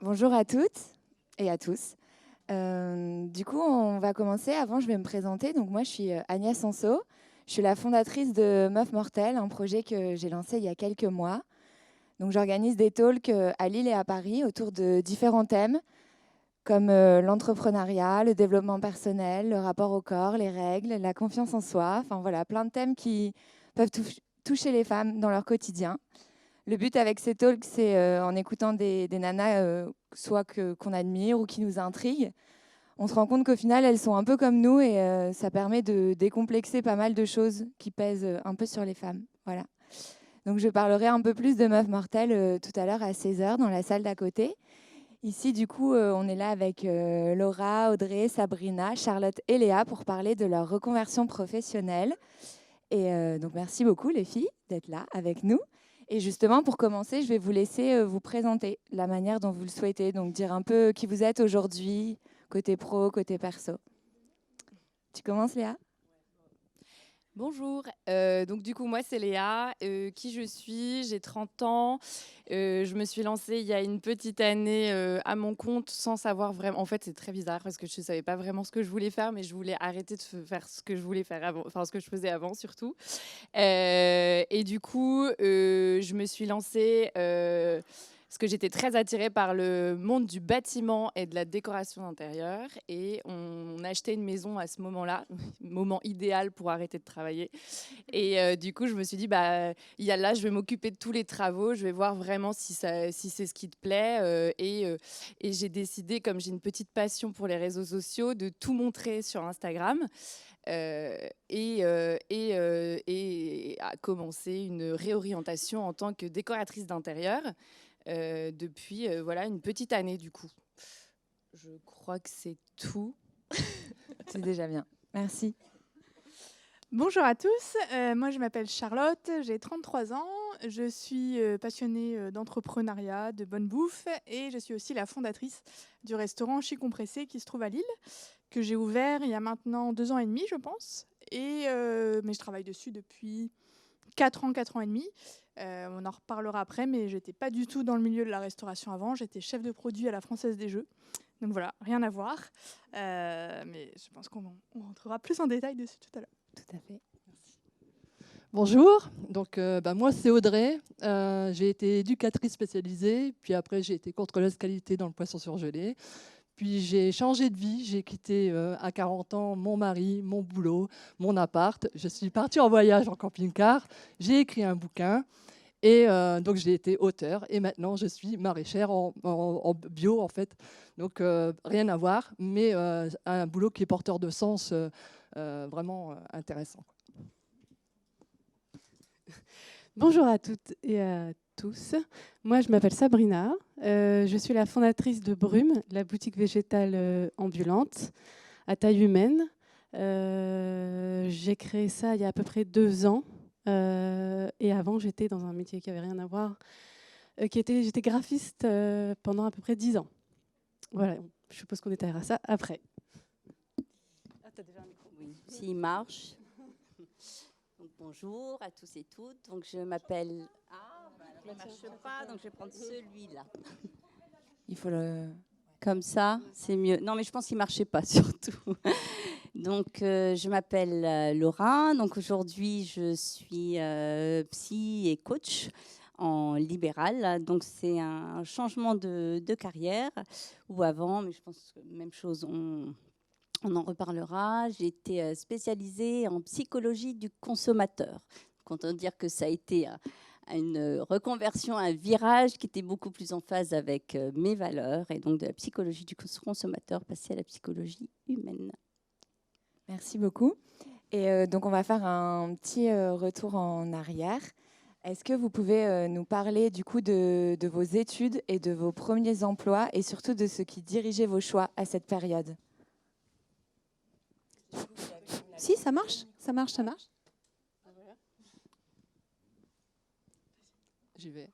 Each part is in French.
Bonjour à toutes et à tous. Du coup, on va commencer. Avant, je vais me présenter. Donc, moi, je suis Agnès Sanso. Je suis la fondatrice de Meuf Mortelle, un projet que j'ai lancé il y a quelques mois. Donc, j'organise des talks à Lille et à Paris autour de différents thèmes comme l'entrepreneuriat, le développement personnel, le rapport au corps, les règles, la confiance en soi. Enfin, voilà, plein de thèmes qui peuvent toucher les femmes dans leur quotidien. Le but avec ces talks, c'est en écoutant des nanas, soit qu'on admire ou qui nous intriguent, on se rend compte qu'au final, elles sont un peu comme nous et ça permet de décomplexer pas mal de choses qui pèsent un peu sur les femmes. Voilà. Donc je parlerai un peu plus de Meuf Mortelle tout à l'heure à 16h dans la salle d'à côté. Ici, du coup, on est là avec Laura, Audrey, Sabrina, Charlotte et Léa pour parler de leur reconversion professionnelle. Et donc, merci beaucoup, les filles, d'être là avec nous. Et justement, pour commencer, je vais vous laisser vous présenter la manière dont vous le souhaitez. Donc, dire un peu qui vous êtes aujourd'hui, côté pro, côté perso. Tu commences, Léa? Bonjour, donc du coup moi c'est Léa, qui je suis, j'ai 30 ans, je me suis lancée il y a une petite année à mon compte sans savoir vraiment, en fait c'est très bizarre parce que je ne savais pas vraiment ce que je voulais faire mais je voulais arrêter de faire ce que je voulais faire avant, enfin ce que je faisais avant surtout. Et du coup je me suis lancée parce que j'étais très attirée par le monde du bâtiment et de la décoration d'intérieur. Et on achetait une maison à ce moment-là, moment idéal pour arrêter de travailler. Et du coup, je me suis dit, bah, il y a là, je vais m'occuper de tous les travaux, je vais voir vraiment si c'est ce qui te plaît. Et j'ai décidé, comme j'ai une petite passion pour les réseaux sociaux, de tout montrer sur Instagram. Et a commencé une réorientation en tant que décoratrice d'intérieur depuis voilà, une petite année du coup. Je crois que c'est tout. C'est déjà bien. Merci. Bonjour à tous, moi je m'appelle Charlotte, j'ai 33 ans, je suis passionnée d'entrepreneuriat, de bonne bouffe et je suis aussi la fondatrice du restaurant Chi Compressé qui se trouve à Lille, que j'ai ouvert il y a maintenant 2 ans et demi je pense, mais je travaille dessus depuis 4 ans, 4 ans et demi. On en reparlera après, mais j'étais pas du tout dans le milieu de la restauration avant, j'étais chef de produit à la Française des Jeux. Donc voilà, rien à voir, mais je pense qu'on rentrera plus en détail dessus tout à l'heure. Tout à fait. Bonjour, donc moi c'est Audrey, j'ai été éducatrice spécialisée, puis après j'ai été contrôleuse qualité dans le poisson surgelé, puis j'ai changé de vie, j'ai quitté à 40 ans mon mari, mon boulot, mon appart, je suis partie en voyage en camping-car, j'ai écrit un bouquin et donc j'ai été auteure et maintenant je suis maraîchère en bio en fait, donc rien à voir, mais un boulot qui est porteur de sens vraiment intéressant. Bonjour à toutes et à tous. Moi, je m'appelle Sabrina. Je suis la fondatrice de Brume, la boutique végétale ambulante à taille humaine. J'ai créé ça il y a à peu près 2 ans. Et avant, j'étais dans un métier qui n'avait rien à voir. J'étais graphiste pendant à peu près 10 ans. Voilà, je suppose qu'on détaillera ça après. Ah, t'as déjà un micro. Oui, s'il marche. Donc, bonjour à tous et toutes. Donc, je m'appelle... Ah, bah alors, il ne marche pas, donc je vais prendre celui-là. Il faut le... Comme ça, c'est mieux. Non, mais je pense qu'il ne marchait pas, surtout. Donc, je m'appelle Laura. Donc, aujourd'hui, je suis psy et coach en libéral. Donc, c'est un changement de carrière. Ou avant, mais je pense que même chose, on en reparlera. J'ai été spécialisée en psychologie du consommateur. Content de dire que ça a été une reconversion, un virage qui était beaucoup plus en phase avec mes valeurs. Et donc de la psychologie du consommateur, passer à la psychologie humaine. Merci beaucoup. Et donc, on va faire un petit retour en arrière. Est-ce que vous pouvez nous parler du coup de vos études et de vos premiers emplois et surtout de ce qui dirigeait vos choix à cette période? Si, ça marche, ça marche, ça marche. J'y vais.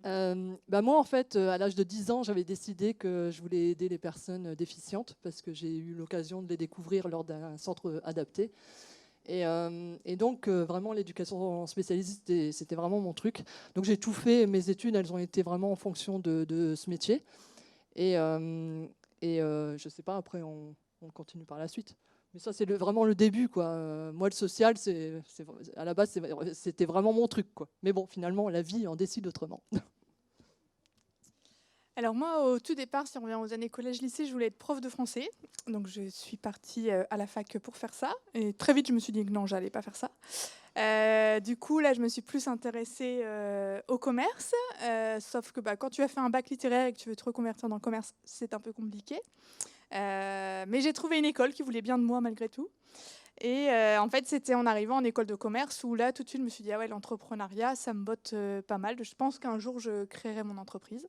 Moi, en fait, à l'âge de 10 ans, j'avais décidé que je voulais aider les personnes déficientes parce que j'ai eu l'occasion de les découvrir lors d'un centre adapté. Et donc, vraiment, l'éducation spécialisée, c'était vraiment mon truc. Donc, j'ai tout fait. Mes études, elles ont été vraiment en fonction de ce métier. Je sais pas, après on continue par la suite. Mais ça, c'est vraiment le début, quoi. Moi, le social, à la base, c'était vraiment mon truc, quoi. Mais bon, finalement, la vie en décide autrement. Alors moi, au tout départ, si on revient aux années collège-lycée, je voulais être prof de français. Donc je suis partie à la fac pour faire ça. Et très vite, je me suis dit que non, j'allais pas faire ça. Du coup, là, je me suis plus intéressée au commerce. Sauf que quand tu as fait un bac littéraire et que tu veux te reconvertir dans le commerce, c'est un peu compliqué. Mais j'ai trouvé une école qui voulait bien de moi malgré tout. Et en fait, c'était en arrivant en école de commerce où là, tout de suite, je me suis dit, ah ouais, l'entrepreneuriat, ça me botte pas mal. Je pense qu'un jour, je créerai mon entreprise.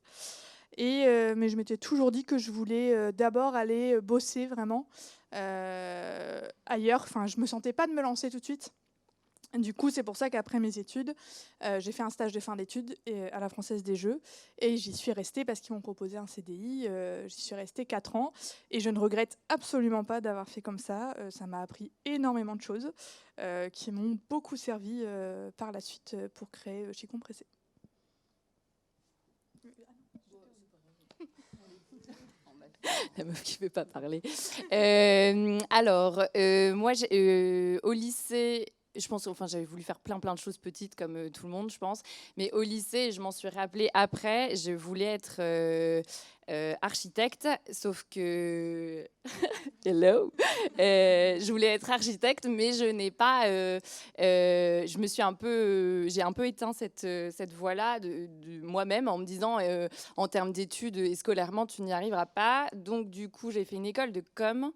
Mais je m'étais toujours dit que je voulais d'abord aller bosser vraiment ailleurs. Enfin, je ne me sentais pas de me lancer tout de suite. Du coup, c'est pour ça qu'après mes études, j'ai fait un stage de fin d'études à la Française des Jeux. Et j'y suis restée parce qu'ils m'ont proposé un CDI. J'y suis restée 4 ans. Et je ne regrette absolument pas d'avoir fait comme ça. Ça m'a appris énormément de choses qui m'ont beaucoup servi par la suite pour créer Chez Compressé. La meuf qui ne veut pas parler. Moi, au lycée, je pense, enfin, j'avais voulu faire plein de choses petites comme tout le monde, je pense. Mais au lycée, je m'en suis rappelée après, je voulais être architecte, sauf que... Hello. Je voulais être architecte, mais je n'ai pas... je me suis j'ai un peu éteint cette voie-là de moi-même en me disant, en termes d'études et scolairement, tu n'y arriveras pas. Donc, du coup, j'ai fait une école de com'.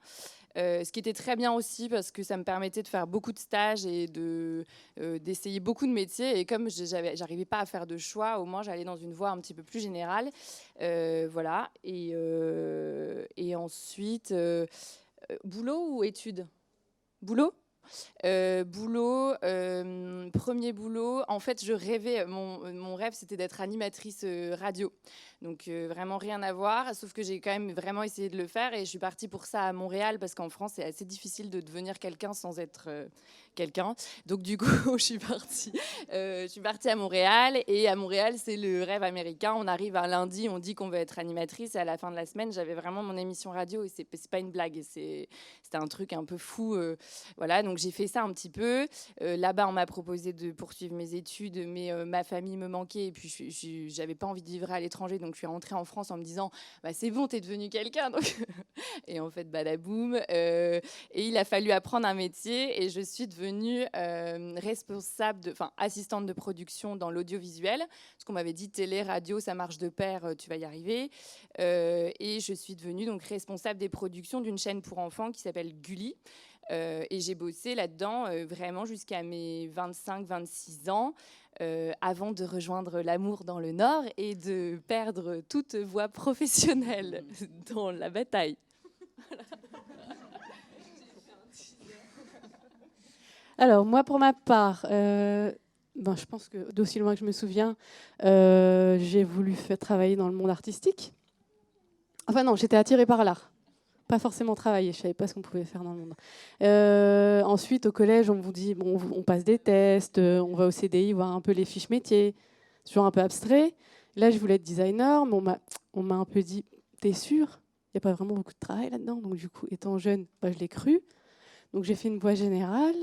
Ce qui était très bien aussi parce que ça me permettait de faire beaucoup de stages et d'essayer beaucoup de métiers. Et comme j'arrivais pas à faire de choix, au moins j'allais dans une voie un petit peu plus générale. Voilà. Et ensuite, boulot ou études ? Boulot ? Premier boulot, en fait je rêvais, mon rêve c'était d'être animatrice radio, donc vraiment rien à voir, sauf que j'ai quand même vraiment essayé de le faire et je suis partie pour ça à Montréal parce qu'en France c'est assez difficile de devenir quelqu'un sans être quelqu'un, donc du coup je suis partie à Montréal et à Montréal c'est le rêve américain, on arrive un lundi, on dit qu'on veut être animatrice et à la fin de la semaine j'avais vraiment mon émission radio et c'est pas une blague, c'était un truc un peu fou, voilà, donc j'ai fait ça un petit peu. Là-bas, on m'a proposé de poursuivre mes études, mais ma famille me manquait et puis j'avais pas envie de vivre à l'étranger, donc je suis rentrée en France en me disant c'est bon, t'es devenue quelqu'un. Donc et en fait, badaboum. Et il a fallu apprendre un métier et je suis devenue assistante de production dans l'audiovisuel. Parce qu'on m'avait dit télé, radio, ça marche de pair, tu vas y arriver. Et je suis devenue donc responsable des productions d'une chaîne pour enfants qui s'appelle Gulli. Et j'ai bossé là-dedans vraiment jusqu'à mes 25-26 ans, avant de rejoindre l'amour dans le Nord et de perdre toute voie professionnelle dans la bataille. Voilà. Alors, moi, pour ma part, je pense que d'aussi loin que je me souviens, j'ai voulu travailler dans le monde artistique. Enfin non, j'étais attirée par l'art. Pas forcément travailler, je ne savais pas ce qu'on pouvait faire dans le monde. Ensuite, au collège, on vous dit, on passe des tests, on va au CDI voir un peu les fiches métiers. C'est toujours un peu abstrait. Là, je voulais être designer, mais on m'a un peu dit, t'es sûre ? Il n'y a pas vraiment beaucoup de travail là-dedans. Donc du coup, étant jeune, je l'ai cru. Donc j'ai fait une voie générale.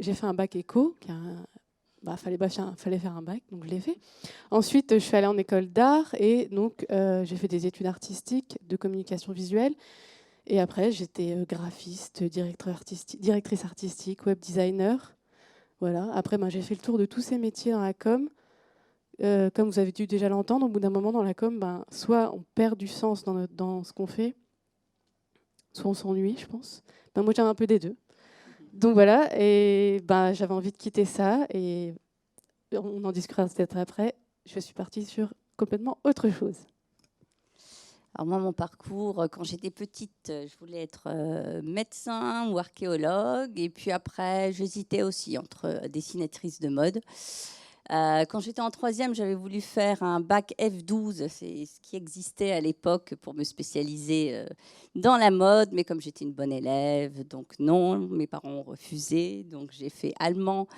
J'ai fait un bac éco, fallait faire un bac, donc je l'ai fait. Ensuite, je suis allée en école d'art et donc j'ai fait des études artistiques de communication visuelle. Et après, j'étais graphiste, directrice artistique, web designer. Voilà. Après, j'ai fait le tour de tous ces métiers dans la com. Comme vous avez dû déjà l'entendre, au bout d'un moment dans la com, soit on perd du sens dans ce qu'on fait, soit on s'ennuie, je pense. Moi, j'ai un peu des deux. Donc voilà, et j'avais envie de quitter ça, et on en discutera peut-être après. Je suis partie sur complètement autre chose. Alors moi, mon parcours, quand j'étais petite, je voulais être médecin ou archéologue, et puis après, j'hésitais aussi entre dessinatrice de mode. Quand j'étais en troisième, j'avais voulu faire un bac F12, c'est ce qui existait à l'époque pour me spécialiser dans la mode, mais comme j'étais une bonne élève, donc non, mes parents ont refusé, donc j'ai fait allemand,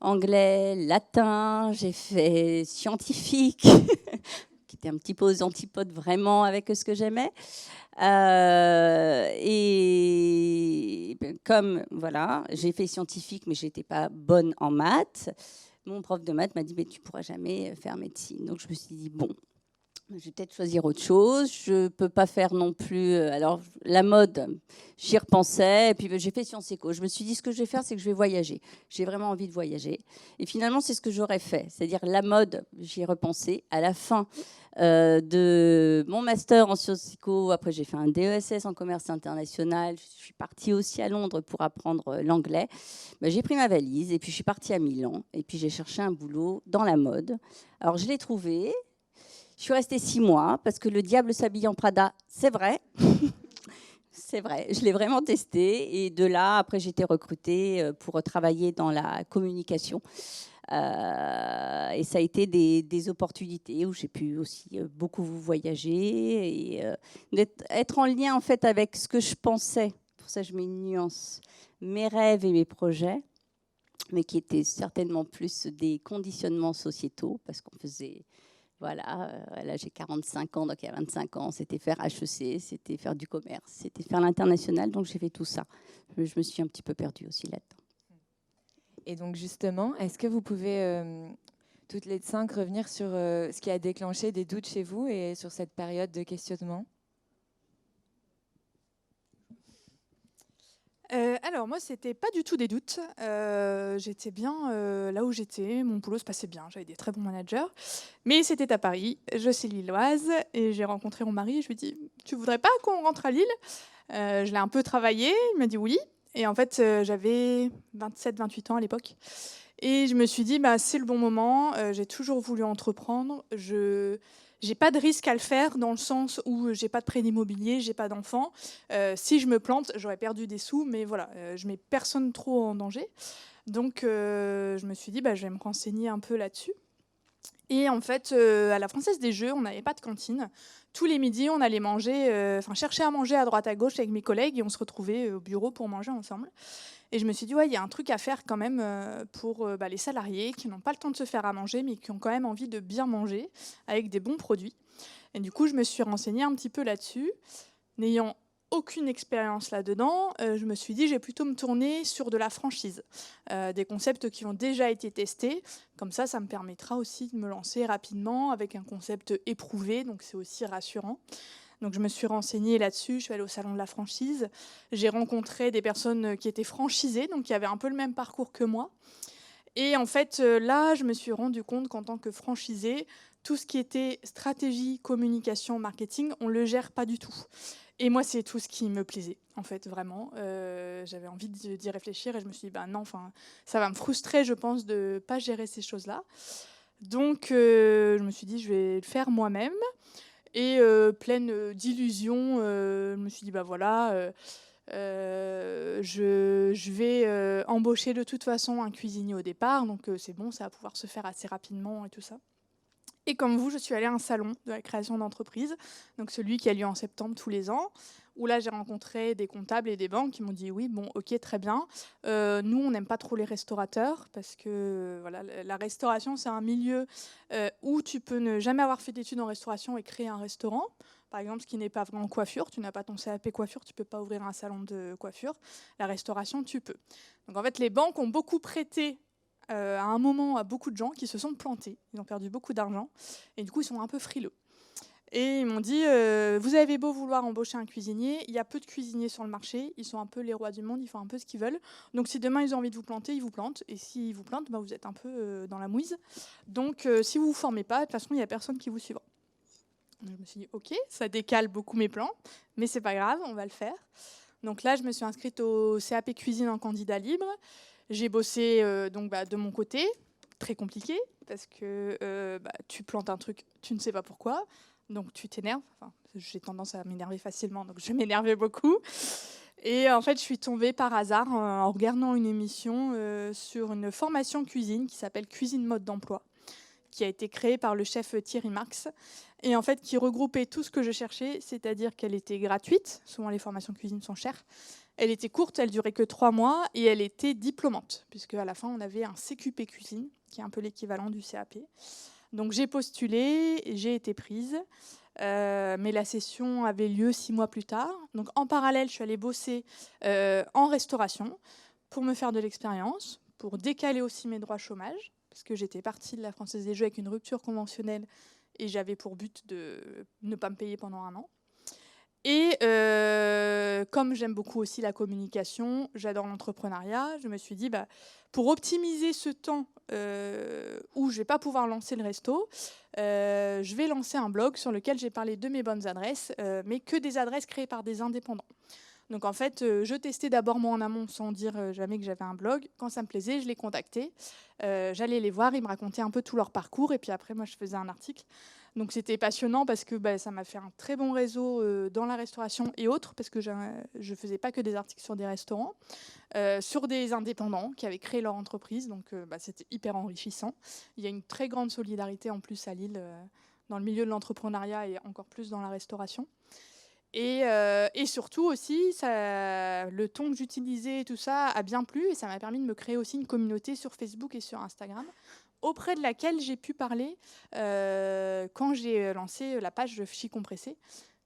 anglais, latin, j'ai fait scientifique, qui était un petit peu aux antipodes vraiment avec ce que j'aimais. Et comme, voilà, j'ai fait scientifique, mais je n'étais pas bonne en maths, mon prof de maths m'a dit, mais tu ne pourras jamais faire médecine. Donc, je me suis dit, bon, je vais peut-être choisir autre chose. Je ne peux pas faire non plus... alors, la mode, j'y repensais. Et puis, j'ai fait Sciences Éco. Je me suis dit, ce que je vais faire, c'est que je vais voyager. J'ai vraiment envie de voyager. Et finalement, c'est ce que j'aurais fait. C'est-à-dire, la mode, j'y ai repensé. À la fin de mon master en Sciences Éco, après, j'ai fait un DESS en commerce international. Je suis partie aussi à Londres pour apprendre l'anglais. J'ai pris ma valise et puis je suis partie à Milan. Et puis, j'ai cherché un boulot dans la mode. Alors, je l'ai trouvé. Je suis restée 6 mois parce que le diable s'habille en Prada, c'est vrai. C'est vrai, je l'ai vraiment testé. Et de là, après, j'ai été recrutée pour travailler dans la communication. Et ça a été des opportunités où j'ai pu aussi beaucoup voyager et être en lien en fait avec ce que je pensais. Pour ça, je mets une nuance. Mes rêves et mes projets, mais qui étaient certainement plus des conditionnements sociétaux parce qu'on faisait... Voilà, là j'ai 45 ans, donc il y a 25 ans, c'était faire HEC, c'était faire du commerce, c'était faire l'international, donc j'ai fait tout ça. Je me suis un petit peu perdue aussi là-dedans. Et donc justement, est-ce que vous pouvez toutes les 5 revenir sur ce qui a déclenché des doutes chez vous et sur cette période de questionnement ? Alors moi, c'était pas du tout des doutes. J'étais bien là où j'étais. Mon boulot se passait bien. J'avais des très bons managers. Mais c'était à Paris. Je suis lilloise et j'ai rencontré mon mari. Et je lui ai dit, tu voudrais pas qu'on rentre à Lille ? Je l'ai un peu travaillé. Il m'a dit oui. Et en fait, j'avais 27-28 ans à l'époque. Et je me suis dit, c'est le bon moment. J'ai toujours voulu entreprendre. J'ai pas de risque à le faire dans le sens où j'ai pas de prêt d'immobilier, j'ai pas d'enfant. Si je me plante, j'aurais perdu des sous, mais voilà, je mets personne trop en danger. Donc, je me suis dit, je vais me renseigner un peu là-dessus. Et en fait, à la Française des Jeux, on n'avait pas de cantine. Tous les midis, on allait manger, chercher à manger à droite à gauche avec mes collègues et on se retrouvait au bureau pour manger ensemble. Et je me suis dit, il y a un truc à faire quand même pour les salariés qui n'ont pas le temps de se faire à manger, mais qui ont quand même envie de bien manger avec des bons produits. Et du coup, je me suis renseignée un petit peu là-dessus. N'ayant aucune expérience là-dedans, je me suis dit, je vais plutôt me tourner sur de la franchise, des concepts qui ont déjà été testés. Comme ça me permettra aussi de me lancer rapidement avec un concept éprouvé, donc c'est aussi rassurant. Donc je me suis renseignée là-dessus, je suis allée au salon de la franchise. J'ai rencontré des personnes qui étaient franchisées, donc qui avaient un peu le même parcours que moi. Et en fait, là, je me suis rendu compte qu'en tant que franchisée, tout ce qui était stratégie, communication, marketing, on ne le gère pas du tout. Et moi, c'est tout ce qui me plaisait, en fait, vraiment. J'avais envie d'y réfléchir et je me suis dit, non, ça va me frustrer, je pense, de ne pas gérer ces choses-là. Donc, je me suis dit, je vais le faire moi-même. Et pleine d'illusions, je me suis dit, je vais embaucher de toute façon un cuisinier au départ, donc c'est bon, ça va pouvoir se faire assez rapidement et tout ça. Et comme vous, je suis allée à un salon de la création d'entreprise, donc celui qui a lieu en septembre tous les ans, où là j'ai rencontré des comptables et des banques qui m'ont dit oui, bon, ok, très bien. Nous, on n'aime pas trop les restaurateurs parce que voilà, la restauration, c'est un milieu où tu peux ne jamais avoir fait d'études en restauration et créer un restaurant. Par exemple, ce qui n'est pas vraiment coiffure, tu n'as pas ton CAP coiffure, tu ne peux pas ouvrir un salon de coiffure. La restauration, tu peux. Donc en fait, les banques ont beaucoup prêté à un moment à beaucoup de gens qui se sont plantés. Ils ont perdu beaucoup d'argent et du coup, ils sont un peu frileux. Et ils m'ont dit, vous avez beau vouloir embaucher un cuisinier, il y a peu de cuisiniers sur le marché, ils sont un peu les rois du monde, ils font un peu ce qu'ils veulent. Donc si demain ils ont envie de vous planter, ils vous plantent. Et s'ils vous plantent, vous êtes un peu dans la mouise. Donc si vous ne vous formez pas, de toute façon, il n'y a personne qui vous suivra. Donc, je me suis dit, ok, ça décale beaucoup mes plans, mais c'est pas grave, on va le faire. Donc là, je me suis inscrite au CAP cuisine en candidat libre. J'ai bossé de mon côté, très compliqué, parce que tu plantes un truc, tu ne sais pas pourquoi. Donc tu t'énerves. Enfin, j'ai tendance à m'énerver facilement, donc je m'énervais beaucoup. Et en fait, je suis tombée par hasard en regardant une émission sur une formation cuisine qui s'appelle Cuisine mode d'emploi, qui a été créée par le chef Thierry Marx, et en fait qui regroupait tout ce que je cherchais, c'est-à-dire qu'elle était gratuite, souvent les formations cuisine sont chères, elle était courte, elle durait que 3 mois, et elle était diplômante, puisque à la fin on avait un CQP cuisine, qui est un peu l'équivalent du CAP. Donc j'ai postulé, j'ai été prise, mais la session avait lieu 6 mois plus tard. Donc en parallèle, je suis allée bosser en restauration pour me faire de l'expérience, pour décaler aussi mes droits chômage, parce que j'étais partie de la Française des Jeux avec une rupture conventionnelle et j'avais pour but de ne pas me payer pendant 1 an. Et comme j'aime beaucoup aussi la communication, j'adore l'entrepreneuriat, je me suis dit, pour optimiser ce temps où je ne vais pas pouvoir lancer le resto, je vais lancer un blog sur lequel j'ai parlé de mes bonnes adresses, mais que des adresses créées par des indépendants. Donc en fait, je testais d'abord moi en amont sans dire jamais que j'avais un blog. Quand ça me plaisait, je les contactais. J'allais les voir, ils me racontaient un peu tout leur parcours et puis après, moi, je faisais un article. Donc c'était passionnant parce que ça m'a fait un très bon réseau dans la restauration et autres, parce que je ne faisais pas que des articles sur des restaurants, sur des indépendants qui avaient créé leur entreprise. Donc c'était hyper enrichissant. Il y a une très grande solidarité en plus à Lille dans le milieu de l'entrepreneuriat et encore plus dans la restauration. Et surtout aussi, le ton que j'utilisais, tout ça a bien plu et ça m'a permis de me créer aussi une communauté sur Facebook et sur Instagram, auprès de laquelle j'ai pu parler quand j'ai lancé la page de Chi Compressé.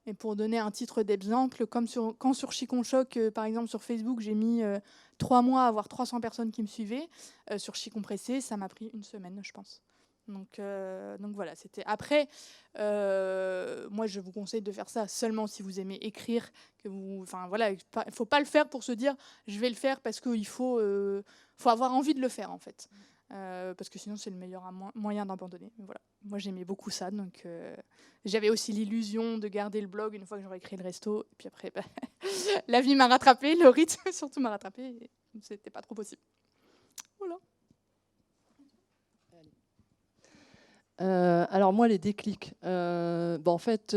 Et pour donner un titre d'exemple, quand sur Chicon Choc, par exemple sur Facebook, j'ai mis 3 mois à avoir 300 personnes qui me suivaient, sur Chi Compressé, ça m'a pris 1 semaine, je pense. Donc voilà, c'était. Après, moi, je vous conseille de faire ça seulement si vous aimez écrire. Enfin voilà, il ne faut pas le faire pour se dire je vais le faire parce qu'il faut avoir envie de le faire en fait. Parce que sinon, c'est le meilleur moyen d'abandonner. Mais voilà, moi, j'aimais beaucoup ça. Donc j'avais aussi l'illusion de garder le blog une fois que j'aurais créé le resto. Et puis après, la vie m'a rattrapé, le rythme surtout m'a rattrapé. Et c'était pas trop possible. Voilà. Alors moi, les déclics. En fait,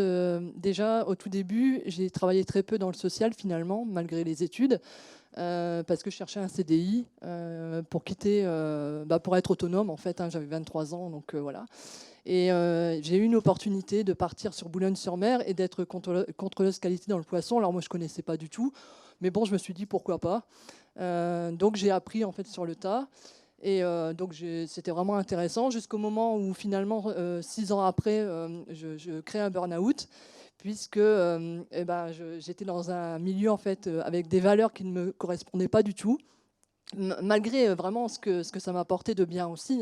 déjà, au tout début, j'ai travaillé très peu dans le social finalement, malgré les études, parce que je cherchais un CDI pour quitter, pour être autonome en fait. J'avais 23 ans, donc voilà. Et j'ai eu une opportunité de partir sur Boulogne-sur-Mer et d'être contrôleuse qualité dans le poisson. Alors moi, je connaissais pas du tout, mais bon, je me suis dit pourquoi pas. Donc j'ai appris en fait sur le tas. Et donc c'était vraiment intéressant jusqu'au moment où finalement, 6 ans après, je crée un burn-out, puisque j'étais dans un milieu en fait avec des valeurs qui ne me correspondaient pas du tout, malgré vraiment ce que ça m'apportait de bien aussi.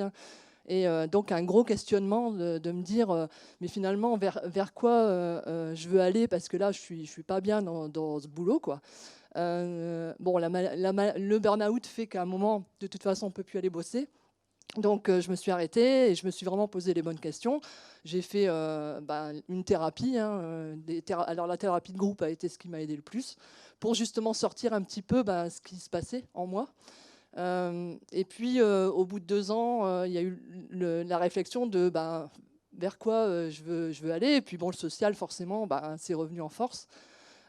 Et donc un gros questionnement de me dire mais finalement vers quoi je veux aller, parce que là je suis pas bien dans ce boulot quoi. Le burn-out fait qu'à un moment, de toute façon, on ne peut plus aller bosser. Donc, je me suis arrêtée et je me suis vraiment posé les bonnes questions. J'ai fait une thérapie. Alors, la thérapie de groupe a été ce qui m'a aidé le plus pour justement sortir un petit peu ce qui se passait en moi. Et puis, au bout de 2 ans, il y a eu la réflexion de vers quoi je veux aller. Et puis, le social, forcément, c'est revenu en force.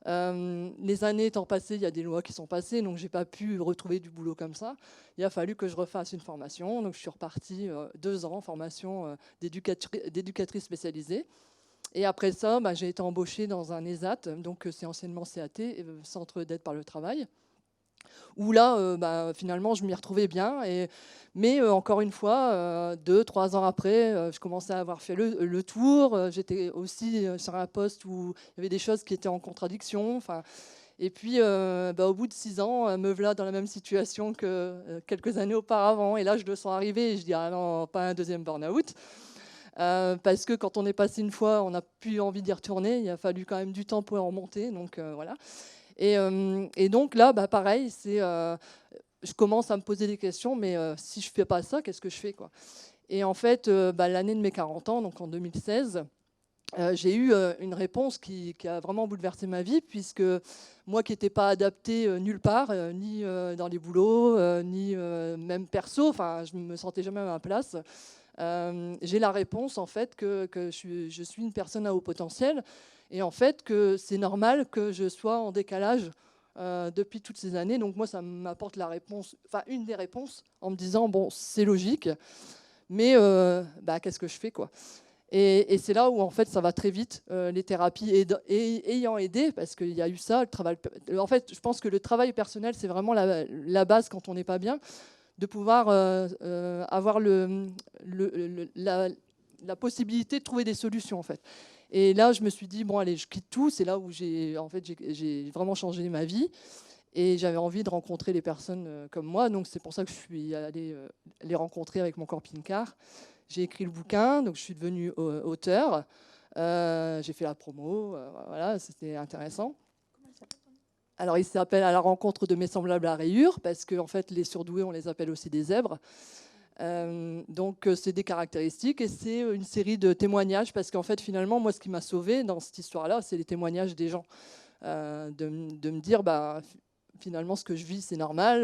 Les années étant passées, il y a des lois qui sont passées, donc j'ai pas pu retrouver du boulot comme ça. Il a fallu que je refasse une formation, donc je suis repartie 2 ans en formation d'éducatrice spécialisée. Et après ça, j'ai été embauchée dans un ESAT, donc c'est anciennement CAT, Centre d'aide par le travail, où là, finalement, je m'y retrouvais bien. Mais encore une fois, 2-3 ans après, je commençais à avoir fait le tour. J'étais aussi sur un poste où il y avait des choses qui étaient en contradiction. Et puis, au bout de 6 ans, me voilà dans la même situation que quelques années auparavant. Et là, je le sens arriver et je dis « Ah non, pas un deuxième burn-out ». Parce que quand on est passé une fois, on n'a plus envie d'y retourner. Il a fallu quand même du temps pour en remonter. Donc, voilà. Et donc là, pareil, je commence à me poser des questions, mais si je ne fais pas ça, qu'est-ce que je fais quoi? Et en fait, l'année de mes 40 ans, donc en 2016, j'ai eu une réponse qui a vraiment bouleversé ma vie, puisque moi qui n'étais pas adaptée nulle part, ni dans les boulots, ni même perso, je ne me sentais jamais à ma place, j'ai la réponse en fait que je suis une personne à haut potentiel, et en fait que c'est normal que je sois en décalage depuis toutes ces années. Donc moi, ça m'apporte la réponse, une des réponses, en me disant bon, c'est logique, mais qu'est-ce que je fais quoi? Et c'est là où en fait ça va très vite, les thérapies ayant aidé, parce qu'il y a eu ça, le travail. En fait, je pense que le travail personnel, c'est vraiment la base quand on n'est pas bien, de pouvoir avoir la possibilité de trouver des solutions en fait. Et là, je me suis dit bon allez, je quitte tout. C'est là où j'ai vraiment changé ma vie. Et j'avais envie de rencontrer les personnes comme moi, donc c'est pour ça que je suis allée les rencontrer avec mon camping-car. J'ai écrit le bouquin, donc je suis devenue auteur. J'ai fait la promo, voilà, c'était intéressant. Alors il s'appelle À la rencontre de mes semblables à rayures, parce que en fait les surdoués on les appelle aussi des zèbres. Donc c'est des caractéristiques et c'est une série de témoignages, parce qu'en fait finalement moi ce qui m'a sauvée dans cette histoire-là, c'est les témoignages des gens, de me dire bah finalement, ce que je vis, c'est normal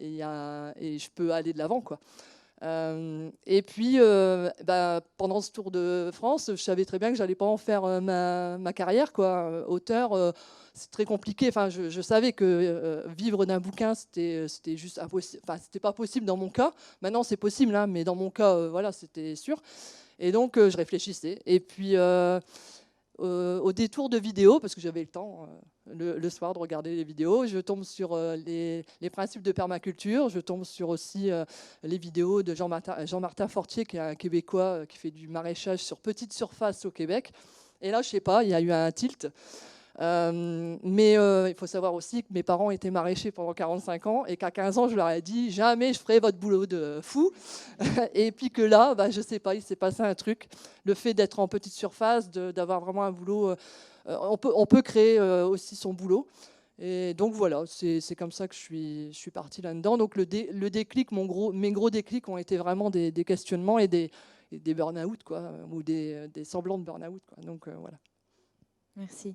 et je peux aller de l'avant, quoi. Et puis, pendant ce Tour de France, je savais très bien que j'allais pas en faire ma carrière, quoi. Auteur, c'est très compliqué. Enfin, je savais que vivre d'un bouquin, c'était juste impossible. Enfin, c'était pas possible dans mon cas. Maintenant, c'est possible, hein, mais dans mon cas, voilà, c'était sûr. Et donc, je réfléchissais. Et puis, au détour de vidéos, parce que j'avais le temps le soir de regarder les vidéos, je tombe sur les principes de permaculture, je tombe sur aussi les vidéos de Jean-Martin Fortier, qui est un Québécois qui fait du maraîchage sur petite surface au Québec. Et là, je sais pas, il y a eu un tilt. Mais il faut savoir aussi que mes parents étaient maraîchers pendant 45 ans et qu'à 15 ans, je leur ai dit jamais je ferai votre boulot de fou. Et puis que là, je sais pas, il s'est passé un truc. Le fait d'être en petite surface, d'avoir vraiment un boulot, on peut créer aussi son boulot. Et donc voilà, c'est comme ça que je suis partie là-dedans. Donc le déclic, mes gros déclics ont été vraiment des questionnements et des burn-out, quoi, ou des semblants de burn-out, quoi. Donc voilà. Merci.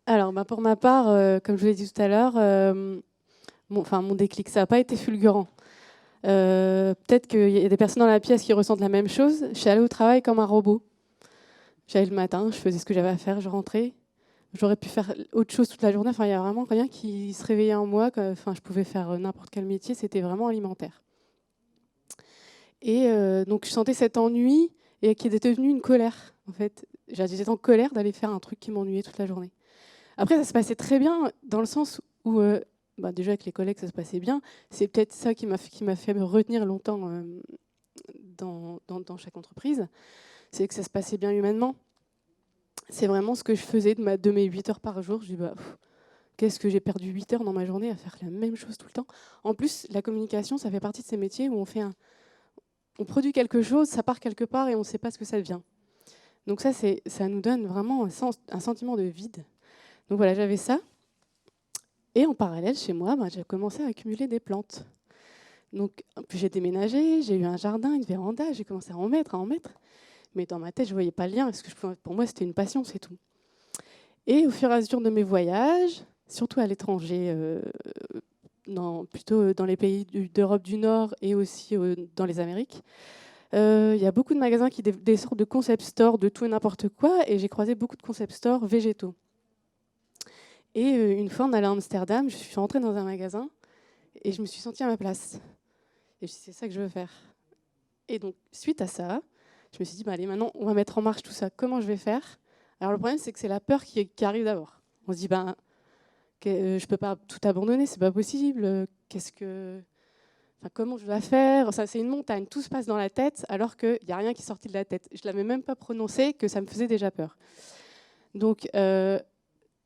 Alors, pour ma part, comme je vous l'ai dit tout à l'heure, mon déclic, ça n'a pas été fulgurant. Peut-être qu'il y a des personnes dans la pièce qui ressentent la même chose. Je suis allée au travail comme un robot. J'allais le matin, je faisais ce que j'avais à faire, je rentrais. J'aurais pu faire autre chose toute la journée. Enfin, il n'y a vraiment rien qui se réveillait en moi. Enfin, je pouvais faire n'importe quel métier, c'était vraiment alimentaire. Et donc, je sentais cet ennui et qui était devenu une colère, en fait. J'étais en colère d'aller faire un truc qui m'ennuyait toute la journée. Après, ça se passait très bien dans le sens où, déjà avec les collègues, ça se passait bien. C'est peut-être ça qui m'a fait me retenir longtemps dans chaque entreprise. C'est que ça se passait bien humainement. C'est vraiment ce que je faisais de mes 8 heures par jour. Je dis, qu'est-ce que j'ai perdu 8 heures dans ma journée à faire la même chose tout le temps. En plus, la communication, ça fait partie de ces métiers où on produit quelque chose, ça part quelque part et on ne sait pas ce que ça devient. Donc ça nous donne vraiment un sentiment de vide. Donc voilà, j'avais ça. Et en parallèle, chez moi, j'ai commencé à accumuler des plantes. Donc, puis j'ai déménagé, j'ai eu un jardin, une véranda, j'ai commencé à en mettre. Mais dans ma tête, je ne voyais pas le lien, parce que pour moi, c'était une passion, c'est tout. Et au fur et à mesure de mes voyages, surtout à l'étranger, plutôt dans les pays d'Europe du Nord et aussi dans les Amériques, il y a beaucoup de magasins qui des sortes de concept stores de tout et n'importe quoi, et j'ai croisé beaucoup de concept stores végétaux. Et une fois, on allait à Amsterdam, je suis rentrée dans un magasin et je me suis sentie à ma place. Et je me suis dit, c'est ça que je veux faire. Et donc, suite à ça, je me suis dit, allez, maintenant, on va mettre en marche tout ça. Comment je vais faire? Alors, le problème, c'est que c'est la peur qui arrive d'abord. On se dit, je ne peux pas tout abandonner, c'est pas possible. Comment je vais faire? Ça, c'est une montagne, tout se passe dans la tête, alors qu'il n'y a rien qui est sorti de la tête. Je ne l'avais même pas prononcé, que ça me faisait déjà peur. Donc,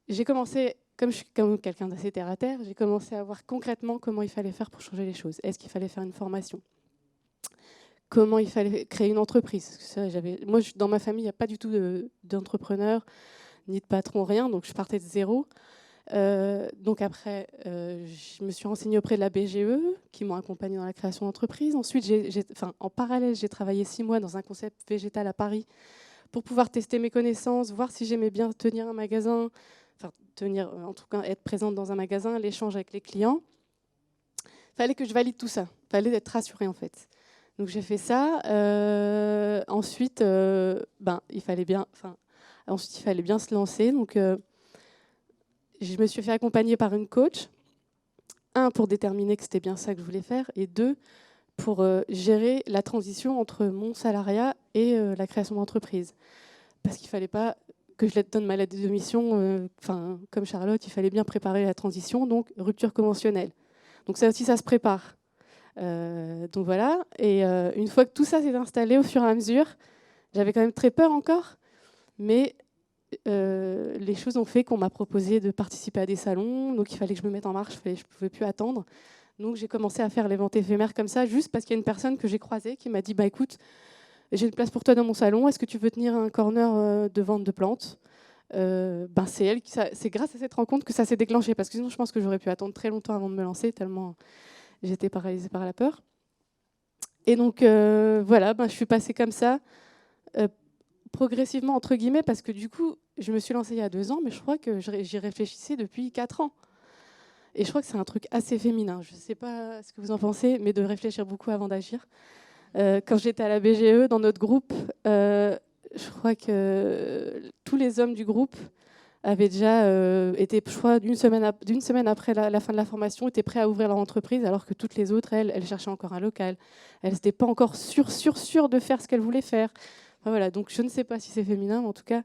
j'ai commencé, comme je suis quelqu'un d'assez terre à terre, j'ai commencé à voir concrètement comment il fallait faire pour changer les choses. Est-ce qu'il fallait faire une formation? Comment il fallait créer une entreprise? Moi, dans ma famille, il n'y a pas du tout d'entrepreneur, ni de patron, rien, donc je partais de zéro. Donc après, je me suis renseignée auprès de la BGE, qui m'ont accompagnée dans la création d'entreprise. Ensuite, en parallèle, j'ai travaillé 6 mois dans un concept végétal à Paris pour pouvoir tester mes connaissances, voir si j'aimais bien tenir un magasin, en tout cas être présente dans un magasin, l'échange avec les clients. Il fallait que je valide tout ça. Il fallait être rassurée en fait. Donc j'ai fait ça. Ensuite, il fallait bien se lancer. Donc je me suis fait accompagner par une coach. 1, pour déterminer que c'était bien ça que je voulais faire, et 2, pour gérer la transition entre mon salariat et la création d'entreprise. Parce qu'il ne fallait pas que je donne ma lettre de démission, comme Charlotte, il fallait bien préparer la transition, donc rupture conventionnelle. Donc ça aussi, ça se prépare. Donc voilà. Et une fois que tout ça s'est installé au fur et à mesure, j'avais quand même très peur encore, mais les choses ont fait qu'on m'a proposé de participer à des salons, donc il fallait que je me mette en marche, je ne pouvais plus attendre. Donc j'ai commencé à faire les ventes éphémères comme ça, juste parce qu'il y a une personne que j'ai croisée qui m'a dit « écoute, j'ai une place pour toi dans mon salon, est-ce que tu veux tenir un corner de vente de plantes ?» C'est grâce à cette rencontre que ça s'est déclenché, parce que sinon je pense que j'aurais pu attendre très longtemps avant de me lancer, tellement j'étais paralysée par la peur. Et donc voilà, je suis passée comme ça, progressivement entre guillemets, parce que du coup, je me suis lancée il y a 2 ans, mais je crois que j'y réfléchissais depuis 4 ans. Et je crois que c'est un truc assez féminin. Je ne sais pas ce que vous en pensez, mais de réfléchir beaucoup avant d'agir. Quand j'étais à la BGE, dans notre groupe, je crois que tous les hommes du groupe avaient déjà été, je crois, d'une semaine après la fin de la formation, étaient prêts à ouvrir leur entreprise, alors que toutes les autres, elles cherchaient encore un local. Elles n'étaient pas encore sûres de faire ce qu'elles voulaient faire. Enfin, voilà, donc je ne sais pas si c'est féminin, mais en tout cas,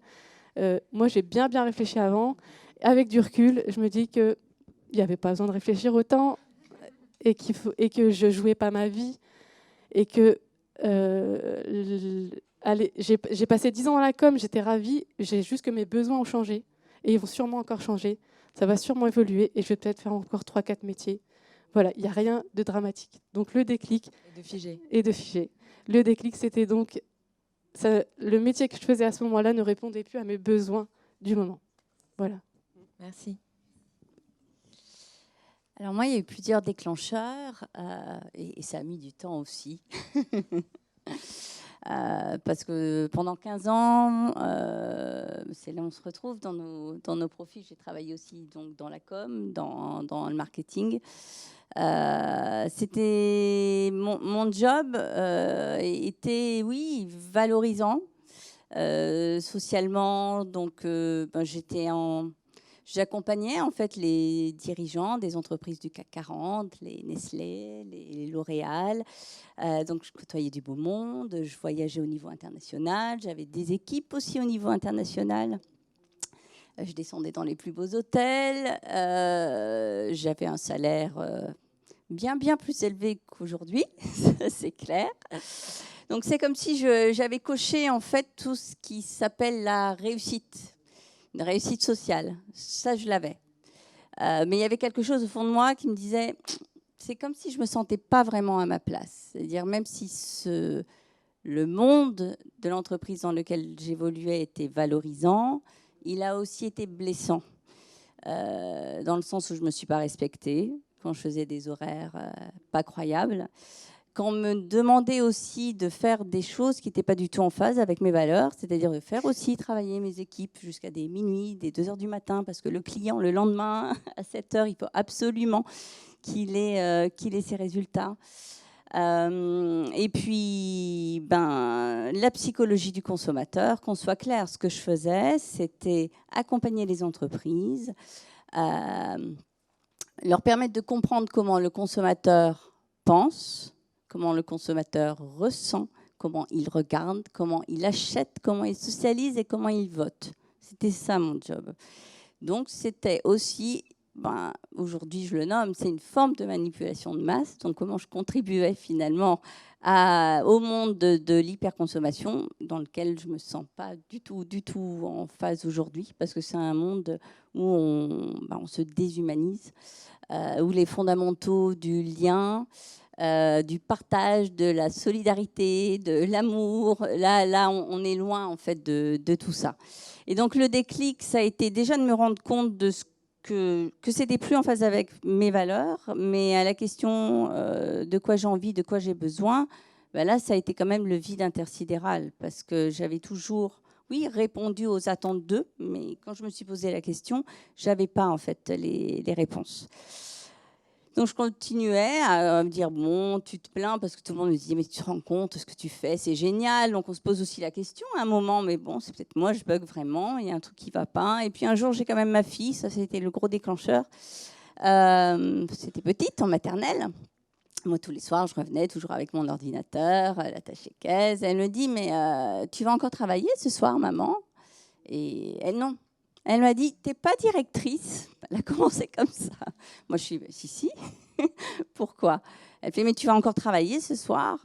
moi j'ai bien réfléchi avant. Avec du recul, je me dis qu'il n'y avait pas besoin de réfléchir autant et que je ne jouais pas ma vie. Et que j'ai passé 10 ans dans la com, j'étais ravie, j'ai juste que mes besoins ont changé. Et ils vont sûrement encore changer. Ça va sûrement évoluer et je vais peut-être faire encore 3-4 métiers. Voilà, il n'y a rien de dramatique. Donc le déclic... Et de figé. Le déclic, c'était donc... le métier que je faisais à ce moment-là ne répondait plus à mes besoins du moment. Voilà. Merci. Alors moi, il y a eu plusieurs déclencheurs et ça a mis du temps aussi. Parce que pendant 15 ans, c'est là où on se retrouve dans nos profils. J'ai travaillé aussi donc, dans la com, dans le marketing. C'était mon job était, oui, valorisant socialement. Donc, j'accompagnais en fait les dirigeants des entreprises du CAC 40, les Nestlé, les L'Oréal. Donc, je côtoyais du beau monde, je voyageais au niveau international, j'avais des équipes aussi au niveau international. Je descendais dans les plus beaux hôtels, j'avais un salaire bien plus élevé qu'aujourd'hui, c'est clair. Donc, c'est comme si j'avais coché en fait tout ce qui s'appelle la réussite. Une réussite sociale, ça je l'avais. Mais il y avait quelque chose au fond de moi qui me disait, c'est comme si je ne me sentais pas vraiment à ma place. C'est-à-dire même si le monde de l'entreprise dans lequel j'évoluais était valorisant, il a aussi été blessant. Dans le sens où je ne me suis pas respectée, quand je faisais des horaires pas croyables. Quand on me demandait aussi de faire des choses qui n'étaient pas du tout en phase avec mes valeurs, c'est-à-dire de faire aussi travailler mes équipes jusqu'à des minuit, des 2 heures du matin, parce que le client, le lendemain, à 7 heures, il faut absolument qu'il ait ses résultats. Et puis, la psychologie du consommateur, qu'on soit clair, ce que je faisais, c'était accompagner les entreprises, leur permettre de comprendre comment le consommateur pense, comment le consommateur ressent, comment il regarde, comment il achète, comment il socialise et comment il vote. C'était ça mon job. Donc c'était aussi, aujourd'hui je le nomme, c'est une forme de manipulation de masse. Donc comment je contribuais finalement au monde de l'hyperconsommation dans lequel je ne me sens pas du tout en phase aujourd'hui, parce que c'est un monde où on se déshumanise, où les fondamentaux du lien, du partage, de la solidarité, de l'amour. Là, on est loin en fait de tout ça. Et donc le déclic, ça a été déjà de me rendre compte de ce que c'était plus en phase avec mes valeurs, mais à la question de quoi j'ai envie, de quoi j'ai besoin, là, ça a été quand même le vide intersidéral, parce que j'avais toujours, oui, répondu aux attentes d'eux, mais quand je me suis posé la question, j'avais pas en fait les réponses. Donc, je continuais à me dire, bon, tu te plains parce que tout le monde me disait, mais tu te rends compte, ce que tu fais, c'est génial. Donc, on se pose aussi la question à un moment, mais bon, c'est peut-être moi, je bug vraiment, il y a un truc qui ne va pas. Et puis, un jour, j'ai quand même ma fille, ça, c'était le gros déclencheur. C'était petite, en maternelle. Moi, tous les soirs, je revenais toujours avec mon ordinateur, l'attaché caisse. Elle me dit, mais tu vas encore travailler ce soir, maman? Et elle, non. Elle m'a dit, t'es pas directrice. Elle a commencé comme ça. Moi, je suis, si. Pourquoi? Elle fait, mais tu vas encore travailler ce soir?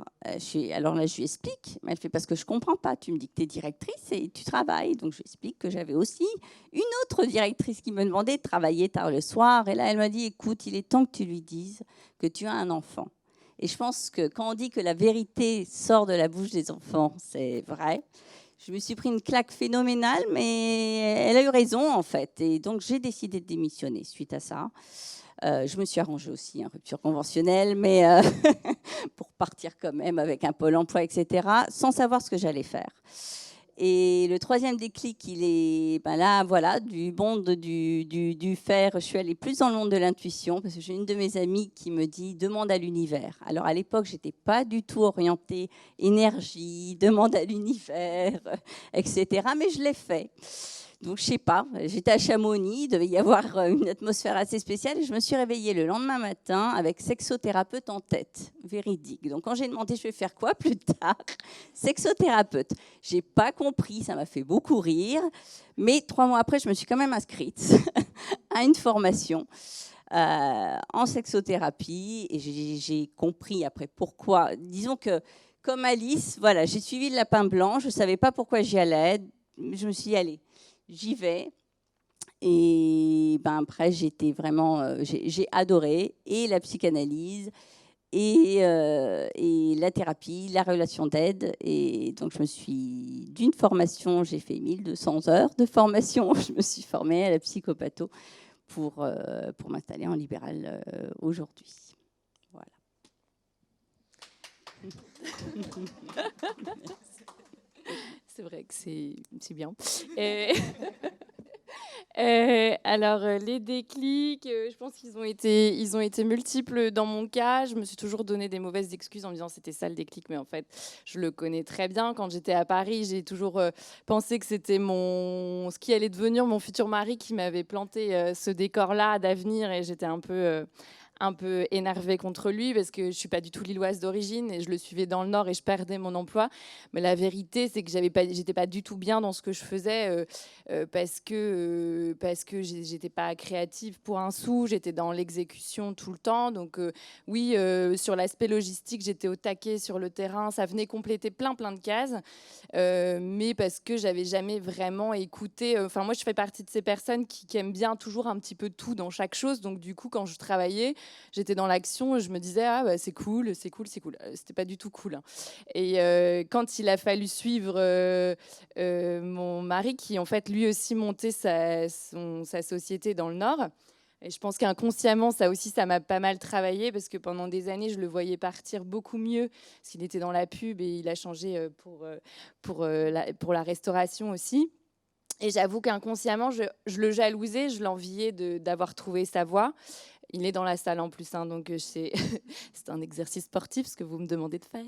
Alors là, je lui explique. Elle fait, parce que je ne comprends pas. Tu me dis que tu es directrice et tu travailles. Donc, je lui explique que j'avais aussi une autre directrice qui me demandait de travailler tard le soir. Et là, elle m'a dit, écoute, il est temps que tu lui dises que tu as un enfant. Et je pense que quand on dit que la vérité sort de la bouche des enfants, c'est vrai. Je me suis pris une claque phénoménale, mais elle a eu raison, en fait. Et donc, j'ai décidé de démissionner suite à ça. Je me suis arrangée aussi, rupture conventionnelle, mais pour partir quand même avec un pôle emploi, etc., sans savoir ce que j'allais faire. Et le troisième déclic, il est là, voilà, du monde du faire. Je suis allée plus dans le monde de l'intuition, parce que j'ai une de mes amies qui me dit « demande à l'univers ». Alors à l'époque, je n'étais pas du tout orientée énergie, demande à l'univers, etc., mais je l'ai fait. Donc, je ne sais pas, j'étais à Chamonix, il devait y avoir une atmosphère assez spéciale et je me suis réveillée le lendemain matin avec sexothérapeute en tête, véridique. Donc, quand j'ai demandé je vais faire quoi plus tard, sexothérapeute. Je n'ai pas compris, ça m'a fait beaucoup rire, mais 3 mois après, je me suis quand même inscrite à une formation en sexothérapie et j'ai compris après pourquoi. Disons que, comme Alice, voilà, j'ai suivi le lapin blanc, je ne savais pas pourquoi j'y allais, je me suis dit, allez, j'y vais. Et après, j'ai adoré et la psychanalyse et la thérapie, la relation d'aide. Et donc, d'une formation, j'ai fait 1200 heures de formation. Je me suis formée à la psychopatho pour m'installer en libéral aujourd'hui. Voilà. C'est vrai que c'est bien. Alors, les déclics, je pense qu'ils ont été multiples dans mon cas. Je me suis toujours donné des mauvaises excuses en me disant c'était ça le déclic, mais en fait, je le connais très bien. Quand j'étais à Paris, j'ai toujours pensé que c'était ce qui allait devenir mon futur mari qui m'avait planté ce décor-là d'avenir, et j'étais un peu énervée contre lui parce que je suis pas du tout lilloise d'origine et je le suivais dans le Nord et je perdais mon emploi. Mais la vérité, c'est que j'étais pas du tout bien dans ce que je faisais parce que j'étais pas créative pour un sou, j'étais dans l'exécution tout le temps. Donc oui, sur l'aspect logistique, j'étais au taquet sur le terrain, ça venait compléter plein de cases, mais parce que j'avais jamais vraiment écouté. Enfin, moi, je fais partie de ces personnes qui aiment bien toujours un petit peu tout dans chaque chose. Donc du coup, quand je travaillais, j'étais dans l'action, je me disais c'est cool. C'était pas du tout cool. Hein. Et quand il a fallu suivre mon mari, qui en fait lui aussi montait sa société dans le Nord. Et je pense qu'inconsciemment, ça m'a pas mal travaillé parce que pendant des années, je le voyais partir beaucoup mieux parce qu'il était dans la pub et il a changé pour la restauration aussi. Et j'avoue qu'inconsciemment, je le jalousais, je l'enviais d'avoir trouvé sa voie. Il est dans la salle en plus, donc c'est un exercice sportif, ce que vous me demandez de faire.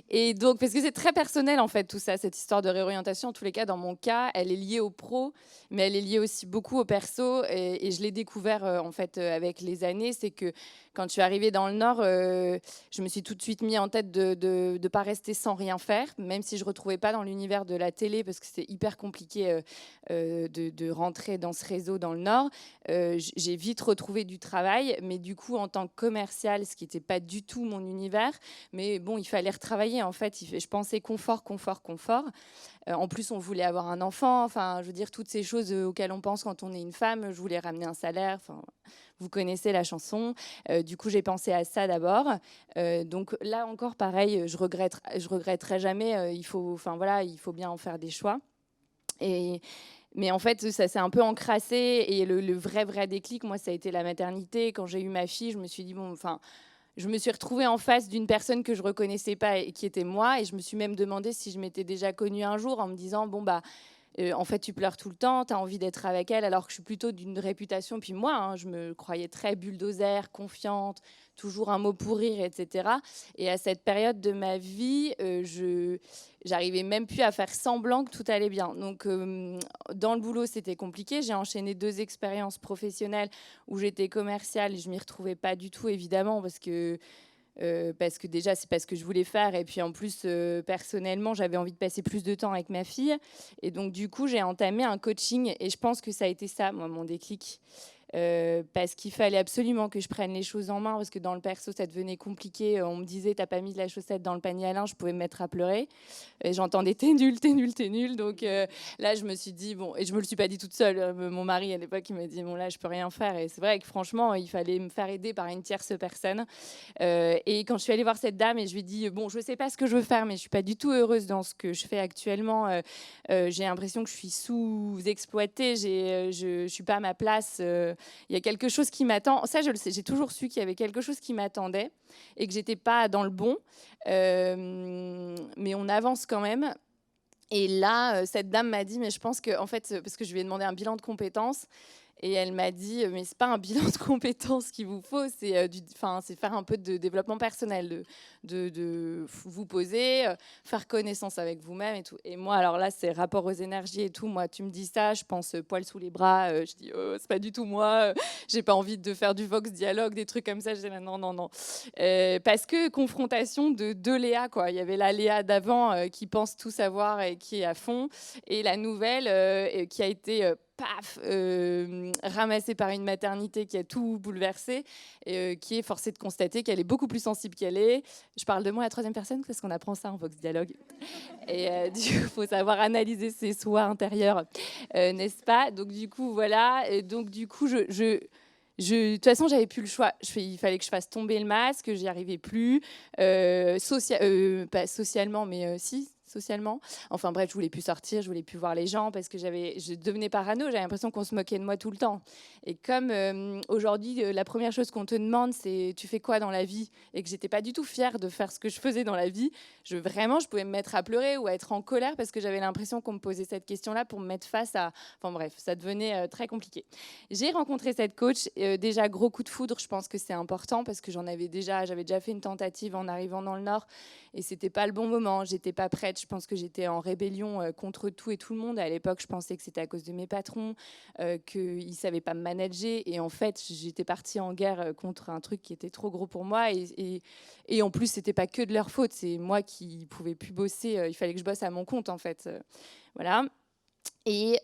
Et donc, parce que c'est très personnel en fait tout ça, cette histoire de réorientation. En tous les cas, dans mon cas, elle est liée au pro, mais elle est liée aussi beaucoup au perso. Et je l'ai découvert en fait avec les années. C'est que quand je suis arrivée dans le Nord, je me suis tout de suite mis en tête de ne pas rester sans rien faire, même si je ne retrouvais pas dans l'univers de la télé, parce que c'est hyper compliqué de rentrer dans ce réseau dans le Nord. J'ai vite retrouvé du travail, mais du coup, en tant que commercial, ce qui n'était pas du tout mon univers, mais bon, il fallait retravailler, en fait. Je pensais confort. En plus, on voulait avoir un enfant, enfin, je veux dire, toutes ces choses auxquelles on pense quand on est une femme. Je voulais ramener un salaire, enfin, vous connaissez la chanson. Du coup, j'ai pensé à ça d'abord. Donc là encore, pareil, je regretterai jamais. Il faut bien en faire des choix. Mais en fait, ça s'est un peu encrassé. Et le vrai déclic, moi, ça a été la maternité. Quand j'ai eu ma fille, je me suis dit, je me suis retrouvée en face d'une personne que je ne reconnaissais pas et qui était moi. Et je me suis même demandé si je m'étais déjà connue un jour en me disant, en fait, tu pleures tout le temps, tu as envie d'être avec elle, alors que je suis plutôt d'une réputation. Puis moi, je me croyais très bulldozer, confiante, toujours un mot pour rire, etc. Et à cette période de ma vie, j'arrivais même plus à faire semblant que tout allait bien. Donc, dans le boulot, c'était compliqué. J'ai enchaîné 2 expériences professionnelles où j'étais commerciale et je m'y retrouvais pas du tout, évidemment, parce que déjà, c'est pas ce que je voulais faire. Et puis, en plus, personnellement, j'avais envie de passer plus de temps avec ma fille. Et donc, du coup, j'ai entamé un coaching. Et je pense que ça a été ça, moi, mon déclic. parce qu'il fallait absolument que je prenne les choses en main, parce que dans le perso, ça devenait compliqué. On me disait, t'as pas mis de la chaussette dans le panier à linge, je pouvais me mettre à pleurer. Et j'entendais, t'es nul, t'es nul, t'es nul. Donc là, je me suis dit, bon, et je me le suis pas dit toute seule. Mon mari, à l'époque, il m'a dit, bon, là, je peux rien faire. Et c'est vrai que franchement, il fallait me faire aider par une tierce personne. Et quand je suis allée voir cette dame et je lui ai dit, bon, je sais pas ce que je veux faire, mais je suis pas du tout heureuse dans ce que je fais actuellement. J'ai l'impression que je suis sous-exploitée, je suis pas à ma place. Il y a quelque chose qui m'attend. Ça, je le sais. J'ai toujours su qu'il y avait quelque chose qui m'attendait et que j'étais pas dans le bon. Mais on avance quand même. Et là, cette dame m'a dit, mais je pense que, en fait, parce que je lui ai demandé un bilan de compétences. Et elle m'a dit, mais c'est pas un bilan de compétences qu'il vous faut, c'est faire un peu de développement personnel, de vous poser, faire connaissance avec vous-même et tout. Et moi, alors là, c'est rapport aux énergies et tout. Moi, tu me dis ça, je pense poil sous les bras. Je dis, c'est pas du tout moi. J'ai pas envie de faire du vox dialogue, des trucs comme ça. Je dis, non, non, non. Parce que confrontation de deux Léa, quoi. Il y avait la Léa d'avant qui pense tout savoir et qui est à fond, et la nouvelle qui a été ramassée par une maternité qui a tout bouleversé, qui est forcée de constater qu'elle est beaucoup plus sensible qu'elle est. Je parle de moi à la troisième personne parce qu'on apprend ça en Vox Dialogue. Et du coup, il faut savoir analyser ses soins intérieurs, n'est-ce pas? Donc du coup, voilà. Et donc du coup, de toute façon, j'avais plus le choix. Il fallait que je fasse tomber le masque, j'y arrivais plus. Pas socialement, mais si, socialement. Enfin bref, je voulais plus sortir, je voulais plus voir les gens parce que je devenais parano. J'avais l'impression qu'on se moquait de moi tout le temps. Et comme aujourd'hui, la première chose qu'on te demande, c'est tu fais quoi dans la vie, et que j'étais pas du tout fière de faire ce que je faisais dans la vie, je pouvais me mettre à pleurer ou à être en colère parce que j'avais l'impression qu'on me posait cette question-là pour me mettre face à. Enfin bref, ça devenait très compliqué. J'ai rencontré cette coach. Déjà, gros coup de foudre, je pense que c'est important parce que j'avais déjà fait une tentative en arrivant dans le Nord et c'était pas le bon moment. J'étais pas prête. Je pense que j'étais en rébellion contre tout et tout le monde. À l'époque, je pensais que c'était à cause de mes patrons, qu'ils savaient pas me manager. Et en fait, j'étais partie en guerre contre un truc qui était trop gros pour moi. Et en plus, c'était pas que de leur faute. C'est moi qui pouvais plus bosser. Il fallait que je bosse à mon compte, en fait. Voilà. Et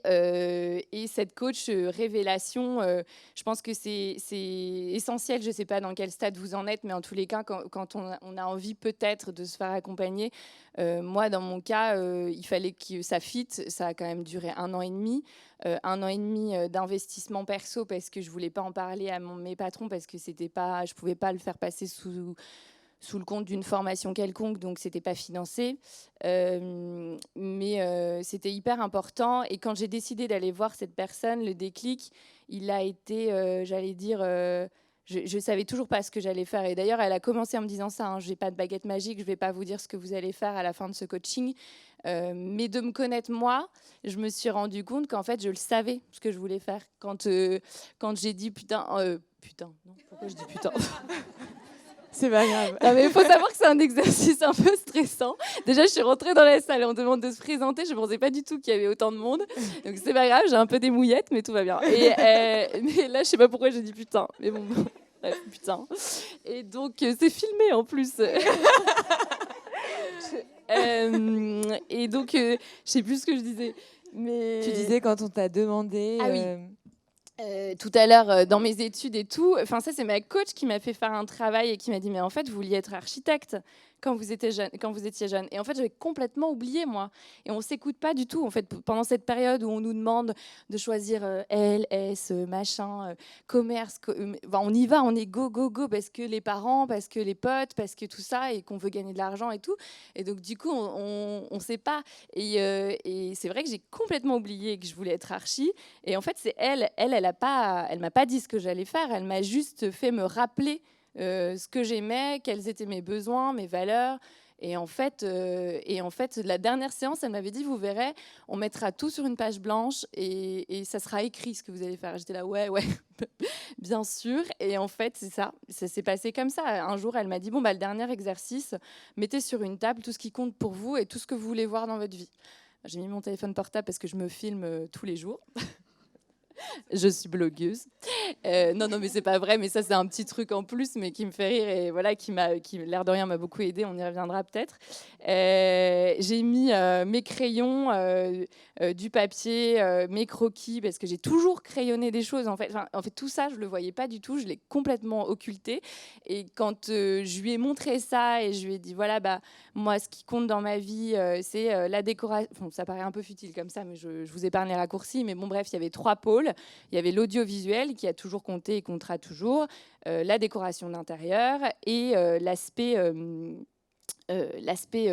cette coach révélation, je pense que c'est essentiel. Je ne sais pas dans quel stade vous en êtes, mais en tous les cas, quand on a envie peut-être de se faire accompagner, moi, dans mon cas, il fallait que ça fit. Ça a quand même duré 1 an et demi. 1 an et demi d'investissement perso parce que je ne voulais pas en parler à mes patrons parce que je ne pouvais pas le faire passer sous le compte d'une formation quelconque, donc c'était pas financé. Mais c'était hyper important. Et quand j'ai décidé d'aller voir cette personne, le déclic, il a été, j'allais dire, je savais toujours pas ce que j'allais faire. Et d'ailleurs, elle a commencé en me disant ça, hein, j'ai pas de baguette magique, je vais pas vous dire ce que vous allez faire à la fin de ce coaching. Mais de me connaître moi, je me suis rendu compte qu'en fait, je le savais ce que je voulais faire. Quand j'ai dit putain, non, pourquoi je dis putain? C'est pas grave. Non, mais il faut savoir que c'est un exercice un peu stressant. Déjà, je suis rentrée dans la salle et on demande de se présenter. Je ne pensais pas du tout qu'il y avait autant de monde. Donc, c'est pas grave, j'ai un peu des mouillettes, mais tout va bien. Mais là, je sais pas pourquoi j'ai dit putain. Mais bon, bref, putain. Et donc, c'est filmé en plus. Et donc, je sais plus ce que je disais. Mais... Tu disais quand on t'a demandé... Ah oui. Tout à l'heure, dans mes études et tout, enfin ça c'est ma coach qui m'a fait faire un travail et qui m'a dit mais en fait vous vouliez être architecte quand vous étiez jeune. Et en fait j'avais complètement oublié moi. Et on s'écoute pas du tout en fait pendant cette période où on nous demande de choisir L, S, machin, commerce. On y va, on est go parce que les parents, parce que les potes, parce que tout ça et qu'on veut gagner de l'argent et tout. Et donc du coup on sait pas. Et c'est vrai que j'ai complètement oublié que je voulais être archi. Et en fait c'est elle m'a pas dit ce que j'allais faire. Elle m'a juste fait me rappeler ce que j'aimais, quels étaient mes besoins, mes valeurs. Et en fait, la dernière séance, elle m'avait dit, vous verrez, on mettra tout sur une page blanche et ça sera écrit ce que vous allez faire. J'étais là, ouais, bien sûr. Et en fait, c'est ça. Ça s'est passé comme ça. Un jour, elle m'a dit, bon, le dernier exercice, mettez sur une table tout ce qui compte pour vous et tout ce que vous voulez voir dans votre vie. J'ai mis mon téléphone portable parce que je me filme tous les jours. Je suis blogueuse. Non, mais c'est pas vrai, mais ça c'est un petit truc en plus, mais qui me fait rire et voilà, qui l'air de rien m'a beaucoup aidé. On y reviendra peut-être. J'ai mis mes crayons, du papier, mes croquis, parce que j'ai toujours crayonné des choses. En fait, tout ça, je le voyais pas du tout. Je l'ai complètement occulté. Et quand je lui ai montré ça et je lui ai dit voilà, bah moi, ce qui compte dans ma vie, c'est la décoration. Bon, ça paraît un peu futile comme ça, mais je vous épargne les raccourcis. Mais bon, bref, il y avait 3 pôles. Il y avait l'audiovisuel qui a toujours compté et comptera toujours, la décoration d'intérieur et l'aspect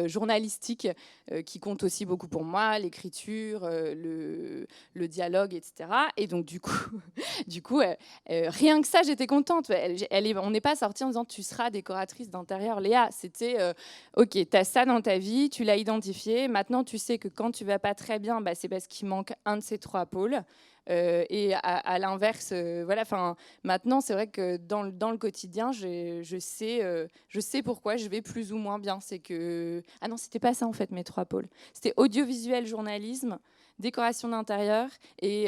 journalistique qui compte aussi beaucoup pour moi, l'écriture, le dialogue, etc. Et donc du coup, rien que ça, j'étais contente. On n'est pas sorti en disant tu seras décoratrice d'intérieur, Léa. C'était ok, tu as ça dans ta vie, tu l'as identifié. Maintenant, tu sais que quand tu vas pas très bien, bah, c'est parce qu'il manque un de ces 3 pôles. Et à l'inverse, voilà. Enfin, maintenant, c'est vrai que dans le quotidien, je sais pourquoi je vais plus ou moins bien. C'est que non, c'était pas ça en fait mes 3 pôles. C'était audiovisuel, journalisme, décoration d'intérieur et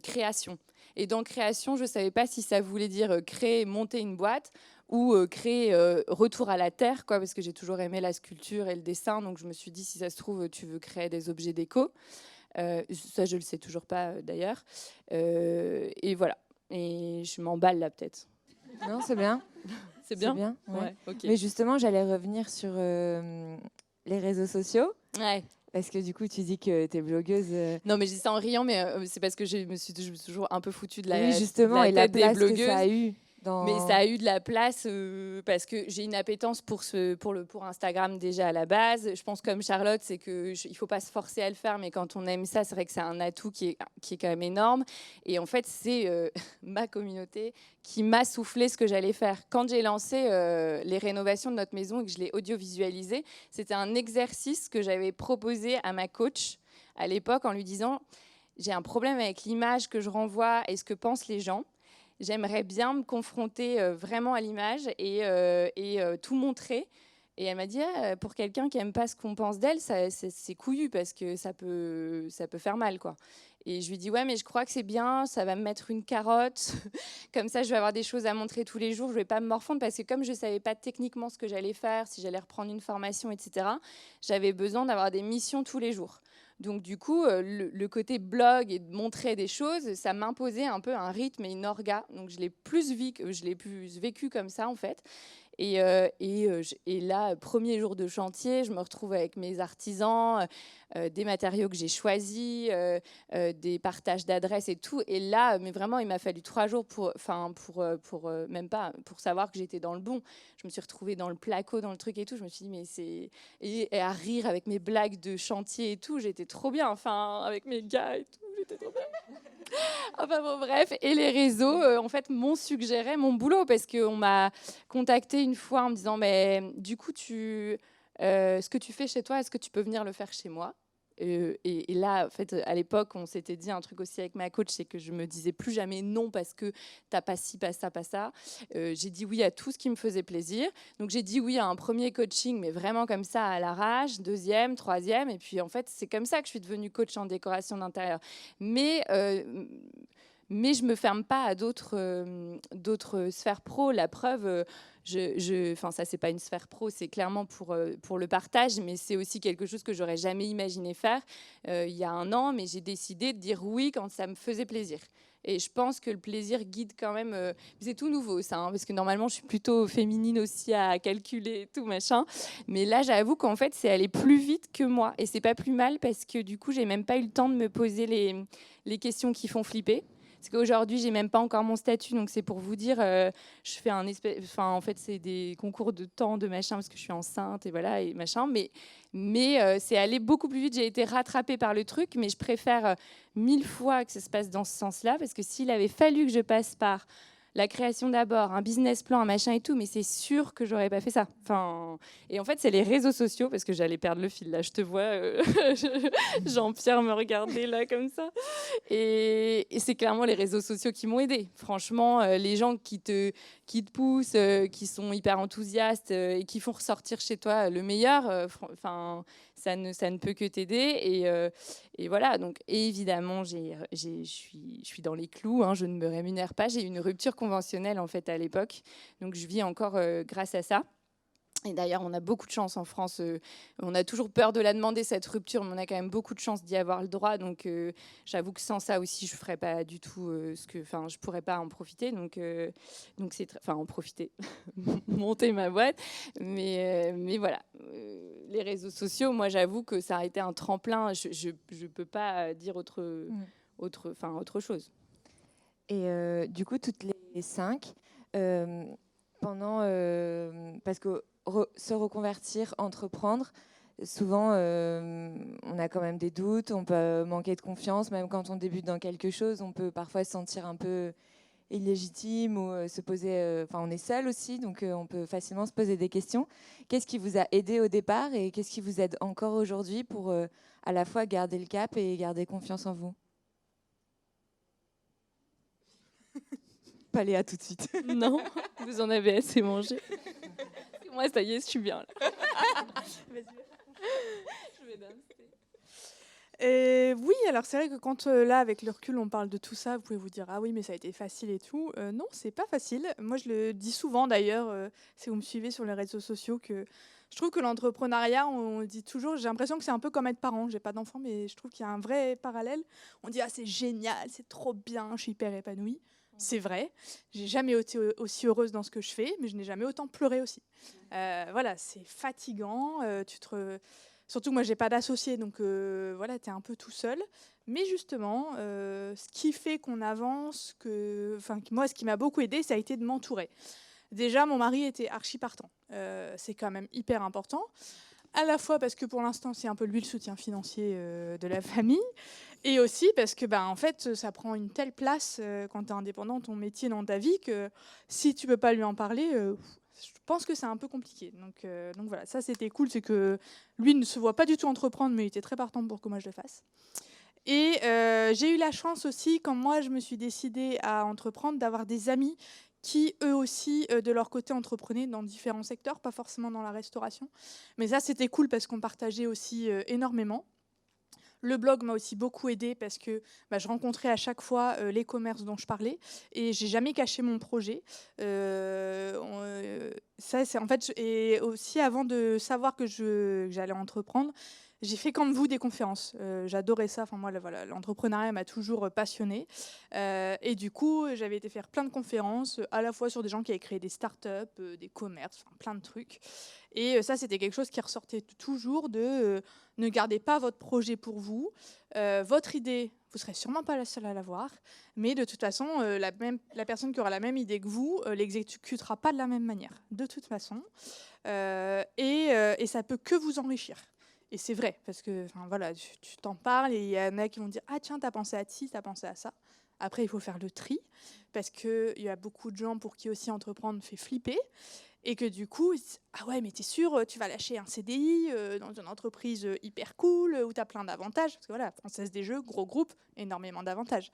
création. Et dans création, je savais pas si ça voulait dire créer, monter une boîte ou créer retour à la terre, quoi, parce que j'ai toujours aimé la sculpture et le dessin. Donc je me suis dit si ça se trouve, tu veux créer des objets déco. Ça, je le sais toujours pas d'ailleurs. Et voilà. Et je m'emballe là peut-être. Non, c'est bien. C'est bien. Ouais. Okay. Mais justement, j'allais revenir sur les réseaux sociaux. Ouais. Parce que du coup, tu dis que tu es blogueuse. Non, mais je dis ça en riant, mais c'est parce que je me suis toujours un peu foutue de la, oui, justement, de la et la tête place des blogueuses. que ça a eu. Mais ça a eu de la place parce que j'ai une appétence pour Instagram déjà à la base. Je pense comme Charlotte, c'est qu'il ne faut pas se forcer à le faire, mais quand on aime ça, c'est vrai que c'est un atout qui est quand même énorme. Et en fait, c'est ma communauté qui m'a soufflé ce que j'allais faire. Quand j'ai lancé les rénovations de notre maison et que je l'ai audiovisualisé, c'était un exercice que j'avais proposé à ma coach à l'époque en lui disant « J'ai un problème avec l'image que je renvoie et ce que pensent les gens. J'aimerais bien me confronter vraiment à l'image et tout montrer. » Et elle m'a dit pour quelqu'un qui n'aime pas ce qu'on pense d'elle, c'est couillu parce que ça peut faire mal, quoi. Et je lui dis ouais, mais je crois que c'est bien, ça va me mettre une carotte. Comme ça, je vais avoir des choses à montrer tous les jours. Je ne vais pas me morfondre parce que comme je ne savais pas techniquement ce que j'allais faire, si j'allais reprendre une formation, etc., j'avais besoin d'avoir des missions tous les jours. Donc du coup, le côté blog et de montrer des choses, ça m'imposait un peu un rythme et une orga. Donc je l'ai plus vécu comme ça en fait. Et là, premier jour de chantier, je me retrouve avec mes artisans, des matériaux que j'ai choisis, des partages d'adresses et tout. Et là, mais vraiment, il m'a fallu 3 jours même pas pour savoir que j'étais dans le bon. Je me suis retrouvée dans le placo, dans le truc et tout. Je me suis dit, mais c'est... Et à rire avec mes blagues de chantier et tout. J'étais trop bien, enfin, avec mes gars et tout. J'étais trop bien. Enfin bon, bref, et les réseaux, en fait, m'ont suggéré mon boulot parce qu'on m'a contacté une fois en me disant, mais du coup, ce que tu fais chez toi, est-ce que tu peux venir le faire chez moi ? Et là, en fait, à l'époque, on s'était dit un truc aussi avec ma coach, c'est que je me disais plus jamais non parce que t'as pas ci, pas ça, pas ça. J'ai dit oui à tout ce qui me faisait plaisir. Donc j'ai dit oui à un premier coaching, mais vraiment comme ça à l'arrache, 2e, 3e, et puis en fait, c'est comme ça que je suis devenue coach en décoration d'intérieur. Mais je me ferme pas à d'autres sphères pro. La preuve, enfin ça c'est pas une sphère pro, c'est clairement pour le partage, mais c'est aussi quelque chose que j'aurais jamais imaginé faire il y a 1 an, mais j'ai décidé de dire oui quand ça me faisait plaisir. Et je pense que le plaisir guide quand même. C'est tout nouveau ça, hein, parce que normalement je suis plutôt féminine aussi à calculer et tout machin. Mais là j'avoue qu'en fait c'est aller plus vite que moi, et c'est pas plus mal parce que du coup j'ai même pas eu le temps de me poser les questions qui font flipper. Parce qu'aujourd'hui, j'ai même pas encore mon statut, donc c'est pour vous dire, je fais en fait, c'est des concours de temps, de machin, parce que je suis enceinte et voilà et machin. Mais c'est allé beaucoup plus vite. J'ai été rattrapée par le truc, mais je préfère 1000 fois que ça se passe dans ce sens-là, parce que s'il avait fallu que je passe par la création d'abord, un business plan, un machin et tout, mais c'est sûr que j'aurais pas fait ça. Enfin, et en fait, c'est les réseaux sociaux, parce que j'allais perdre le fil. Là, je te vois, Jean-Pierre me regarder là comme ça. Et c'est clairement les réseaux sociaux qui m'ont aidée. Franchement, les gens qui te poussent, qui sont hyper enthousiastes et qui font ressortir chez toi le meilleur, enfin, ça ne peut que t'aider. Et voilà, donc évidemment, je suis dans les clous, hein, je ne me rémunère pas. J'ai eu une rupture conventionnelle en fait à l'époque, donc je vis encore grâce à ça. Et d'ailleurs, on a beaucoup de chance en France. On a toujours peur de la demander, cette rupture, mais on a quand même beaucoup de chance d'y avoir le droit. Donc, j'avoue que sans ça aussi, je ne ferais pas du tout je ne pourrais pas en profiter. Donc c'est en profiter, monter ma boîte. Mais voilà, les réseaux sociaux, moi, j'avoue que ça a été un tremplin. Je ne peux pas dire autre chose. Et du coup, toutes les 5, parce que se reconvertir, entreprendre, souvent, on a quand même des doutes, on peut manquer de confiance, même quand on débute dans quelque chose, on peut parfois se sentir un peu illégitime ou se poser... on est seul aussi, donc on peut facilement se poser des questions. Qu'est-ce qui vous a aidé au départ et qu'est-ce qui vous aide encore aujourd'hui pour à la fois garder le cap et garder confiance en vous? Pas Léa tout de suite. Non, vous en avez assez mangé. Moi, ça y est, je suis bien là. Je vais danser. Oui, alors c'est vrai que quand là, avec le recul, on parle de tout ça, vous pouvez vous dire ah oui, mais ça a été facile et tout. Non, c'est pas facile. Moi, je le dis souvent d'ailleurs, si vous me suivez sur les réseaux sociaux, que je trouve que l'entrepreneuriat, on dit toujours, j'ai l'impression que c'est un peu comme être parent. J'ai pas d'enfant, mais je trouve qu'il y a un vrai parallèle. On dit ah c'est génial, c'est trop bien, je suis hyper épanouie. C'est vrai, j'ai jamais été aussi heureuse dans ce que je fais, mais je n'ai jamais autant pleuré aussi. Voilà, c'est fatigant. Surtout que moi, j'ai pas d'associé, donc voilà, tu es un peu tout seul. Mais justement, ce qui fait qu'on avance, moi, ce qui m'a beaucoup aidé, ça a été de m'entourer. Déjà, mon mari était archi partant. C'est quand même hyper important. À la fois parce que pour l'instant, c'est un peu lui le soutien financier de la famille. Et aussi parce que, en fait, ça prend une telle place quand tu es indépendant, ton métier dans ta vie, que si tu peux pas lui en parler, je pense que c'est un peu compliqué. Donc voilà, ça c'était cool, c'est que lui ne se voit pas du tout entreprendre, mais il était très partant pour que moi je le fasse. Et j'ai eu la chance aussi, quand moi je me suis décidée à entreprendre, d'avoir des amis qui, eux aussi, de leur côté, entreprenaient dans différents secteurs, pas forcément dans la restauration. Mais ça, c'était cool parce qu'on partageait aussi énormément. Le blog m'a aussi beaucoup aidée parce que je rencontrais à chaque fois les commerces dont je parlais et j'ai jamais caché mon projet. Ça, c'est en fait, et aussi avant de savoir que j'allais entreprendre, j'ai fait comme vous des conférences. J'adorais ça. Enfin moi, voilà, l'entrepreneuriat m'a toujours passionnée. Et du coup, j'avais été faire plein de conférences, à la fois sur des gens qui avaient créé des startups, des commerces, plein de trucs. Et ça, c'était quelque chose qui ressortait toujours de ne gardez pas votre projet pour vous. Votre idée, vous ne serez sûrement pas la seule à l'avoir. Mais de toute façon, la personne qui aura la même idée que vous l'exécutera pas de la même manière, de toute façon. Et ça peut que vous enrichir. Et c'est vrai, parce que voilà, tu t'en parles et il y en a qui vont dire « Ah tiens, t'as pensé à ci, t'as pensé à ça ». Après, il faut faire le tri, parce qu'il y a beaucoup de gens pour qui aussi entreprendre fait flipper. Et que du coup, ils disent, ah ouais, mais t'es sûr, tu vas lâcher un CDI dans une entreprise hyper cool, où tu as plein d'avantages. Parce que voilà, Française des Jeux, gros groupe, énormément d'avantages.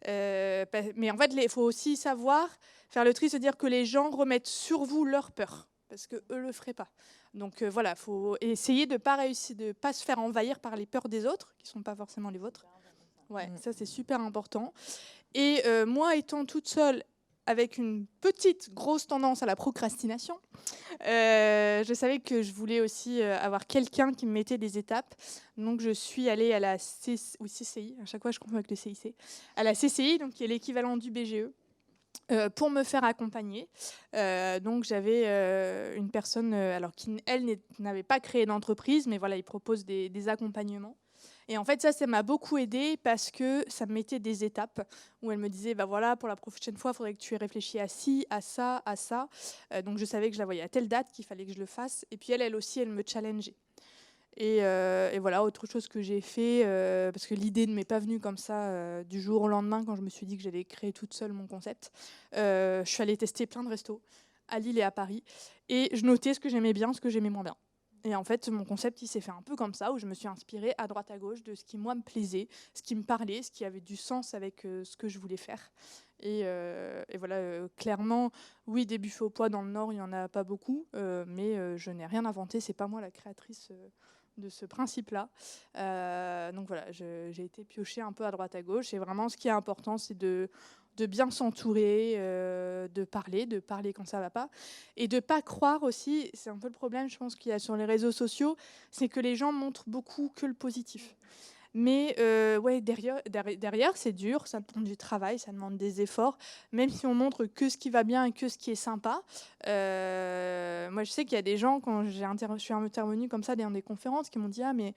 Mais en fait, il faut aussi savoir faire le tri, se dire que les gens remettent sur vous leur peur, parce qu'eux ne le feraient pas. Donc voilà, il faut essayer de ne pas se faire envahir par les peurs des autres, qui ne sont pas forcément les vôtres. Ouais, ça c'est super important. Et moi, étant toute seule, avec une petite grosse tendance à la procrastination, je savais que je voulais aussi avoir quelqu'un qui me mettait des étapes. Donc je suis allée à la CCI, à chaque fois je confonds avec le CIC, à la CCI, donc qui est l'équivalent du BGE. Pour me faire accompagner. Donc j'avais une personne alors qui, elle, n'avait pas créé d'entreprise, mais voilà, il propose des accompagnements. Et en fait, ça m'a beaucoup aidée parce que ça me mettait des étapes où elle me disait, voilà, pour la prochaine fois, il faudrait que tu aies réfléchi à ci, à ça, à ça. Donc je savais que je la voyais à telle date, qu'il fallait que je le fasse. Et puis elle aussi, elle me challengeait. Et voilà, autre chose que j'ai fait, parce que l'idée ne m'est pas venue comme ça du jour au lendemain quand je me suis dit que j'allais créer toute seule mon concept. Je suis allée tester plein de restos à Lille et à Paris et je notais ce que j'aimais bien, ce que j'aimais moins bien. Et en fait, mon concept, il s'est fait un peu comme ça, où je me suis inspirée à droite à gauche de ce qui, moi, me plaisait, ce qui me parlait, ce qui avait du sens avec ce que je voulais faire. Et voilà, clairement, oui, des buffets au pois dans le Nord, il n'y en a pas beaucoup, mais je n'ai rien inventé, c'est pas moi la créatrice de ce principe-là. Donc voilà, j'ai été piochée un peu à droite à gauche. Et vraiment, ce qui est important, c'est de bien s'entourer, de parler quand ça va pas, et de pas croire aussi, c'est un peu le problème, je pense, qu'il y a sur les réseaux sociaux, c'est que les gens montrent beaucoup que le positif. Mais ouais, derrière, c'est dur, ça demande du travail, ça demande des efforts, même si on montre que ce qui va bien et que ce qui est sympa. Moi, je sais qu'il y a des gens, quand je suis intervenue comme ça dans des conférences, qui m'ont dit « Ah, mais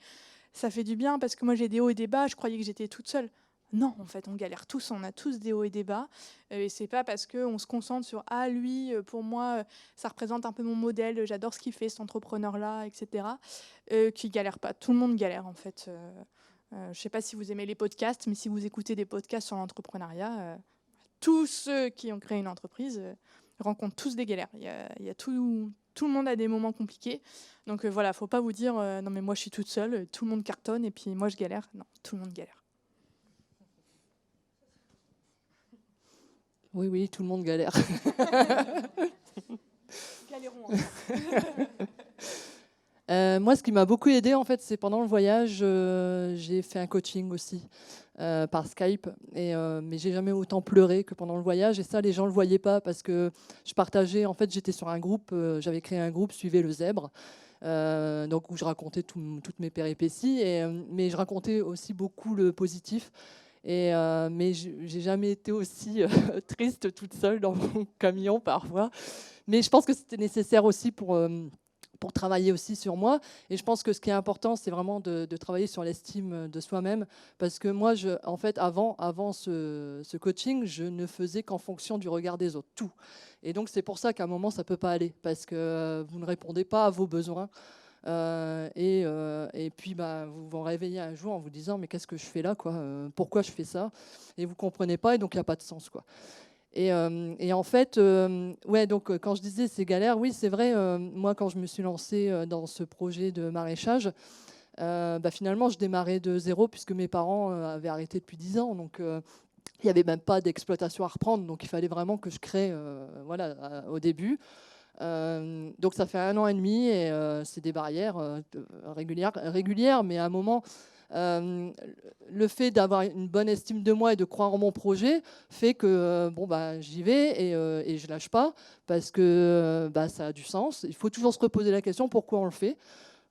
ça fait du bien parce que moi, j'ai des hauts et des bas, je croyais que j'étais toute seule. » Non, en fait, on galère tous, on a tous des hauts et des bas. Et c'est pas parce qu'on se concentre sur « Ah, lui, pour moi, ça représente un peu mon modèle, j'adore ce qu'il fait, cet entrepreneur-là, etc. » Qu'il galère pas. Tout le monde galère, en fait. Je ne sais pas si vous aimez les podcasts, mais si vous écoutez des podcasts sur l'entrepreneuriat, tous ceux qui ont créé une entreprise rencontrent tous des galères. Il y a tout le monde a des moments compliqués. Donc voilà, il ne faut pas vous dire non mais moi je suis toute seule, tout le monde cartonne et puis moi je galère. Non, tout le monde galère. Oui, oui, tout le monde galère. Galérons. Moi, ce qui m'a beaucoup aidé, en fait, c'est pendant le voyage, j'ai fait un coaching aussi par Skype, mais j'ai jamais autant pleuré que pendant le voyage. Et ça, les gens le voyaient pas parce que je partageais. En fait, j'étais sur un groupe, j'avais créé un groupe, Suivez le Zèbre, donc où je racontais toutes mes péripéties, mais je racontais aussi beaucoup le positif. Mais j'ai jamais été aussi triste toute seule dans mon camion parfois. Mais je pense que c'était nécessaire aussi pour travailler aussi sur moi. Et je pense que ce qui est important, c'est vraiment de travailler sur l'estime de soi-même. Parce que moi, en fait, avant ce coaching, je ne faisais qu'en fonction du regard des autres, tout. Et donc, c'est pour ça qu'à un moment, ça ne peut pas aller. Parce que vous ne répondez pas à vos besoins. Et puis, vous vous réveillez un jour en vous disant « Mais qu'est-ce que je fais là, quoi ? Pourquoi je fais ça ?» Et vous ne comprenez pas, et donc il n'y a pas de sens, quoi. Et en fait, ouais, donc quand je disais c'est galère, oui, c'est vrai. Moi, quand je me suis lancée dans ce projet de maraîchage, finalement, je démarrais de zéro puisque mes parents avaient arrêté depuis 10 ans. Donc, il n'y avait même pas d'exploitation à reprendre. Donc, il fallait vraiment que je crée au début. Donc, ça fait 1 an et demi et c'est des barrières régulières, mais à un moment... le fait d'avoir une bonne estime de moi et de croire en mon projet fait que j'y vais et je lâche pas parce que ça a du sens. Il faut toujours se reposer la question pourquoi on le fait.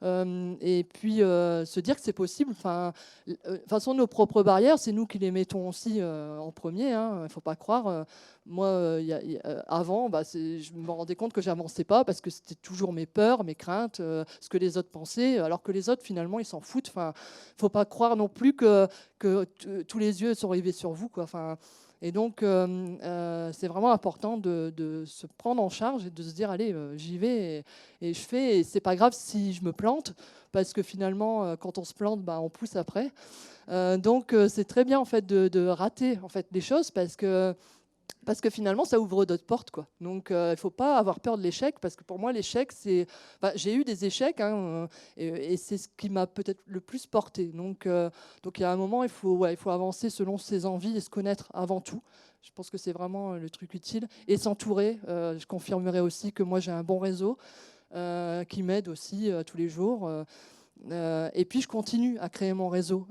Et puis se dire que c'est possible. De toute façon, nos propres barrières, c'est nous qui les mettons aussi en premier. Il ne faut pas croire. Moi, avant, je me rendais compte que j'avançais pas parce que c'était toujours mes peurs, mes craintes, ce que les autres pensaient, alors que les autres, finalement, ils s'en foutent. Il ne faut pas croire non plus que tous les yeux sont rivés sur vous, quoi. Et donc, c'est vraiment important de se prendre en charge et de se dire, allez, j'y vais et je fais. Et c'est pas grave si je me plante, parce que finalement, quand on se plante, on pousse après. Donc, c'est très bien en fait de rater en fait des choses parce que finalement, ça ouvre d'autres portes, quoi. Donc, il ne faut pas avoir peur de l'échec, parce que pour moi, l'échec, c'est... j'ai eu des échecs, et c'est ce qui m'a peut-être le plus porté. Donc, il y a un moment, il faut avancer selon ses envies et se connaître avant tout. Je pense que c'est vraiment le truc utile. Et s'entourer. Je confirmerai aussi que moi, j'ai un bon réseau qui m'aide aussi tous les jours. Et puis, je continue à créer mon réseau.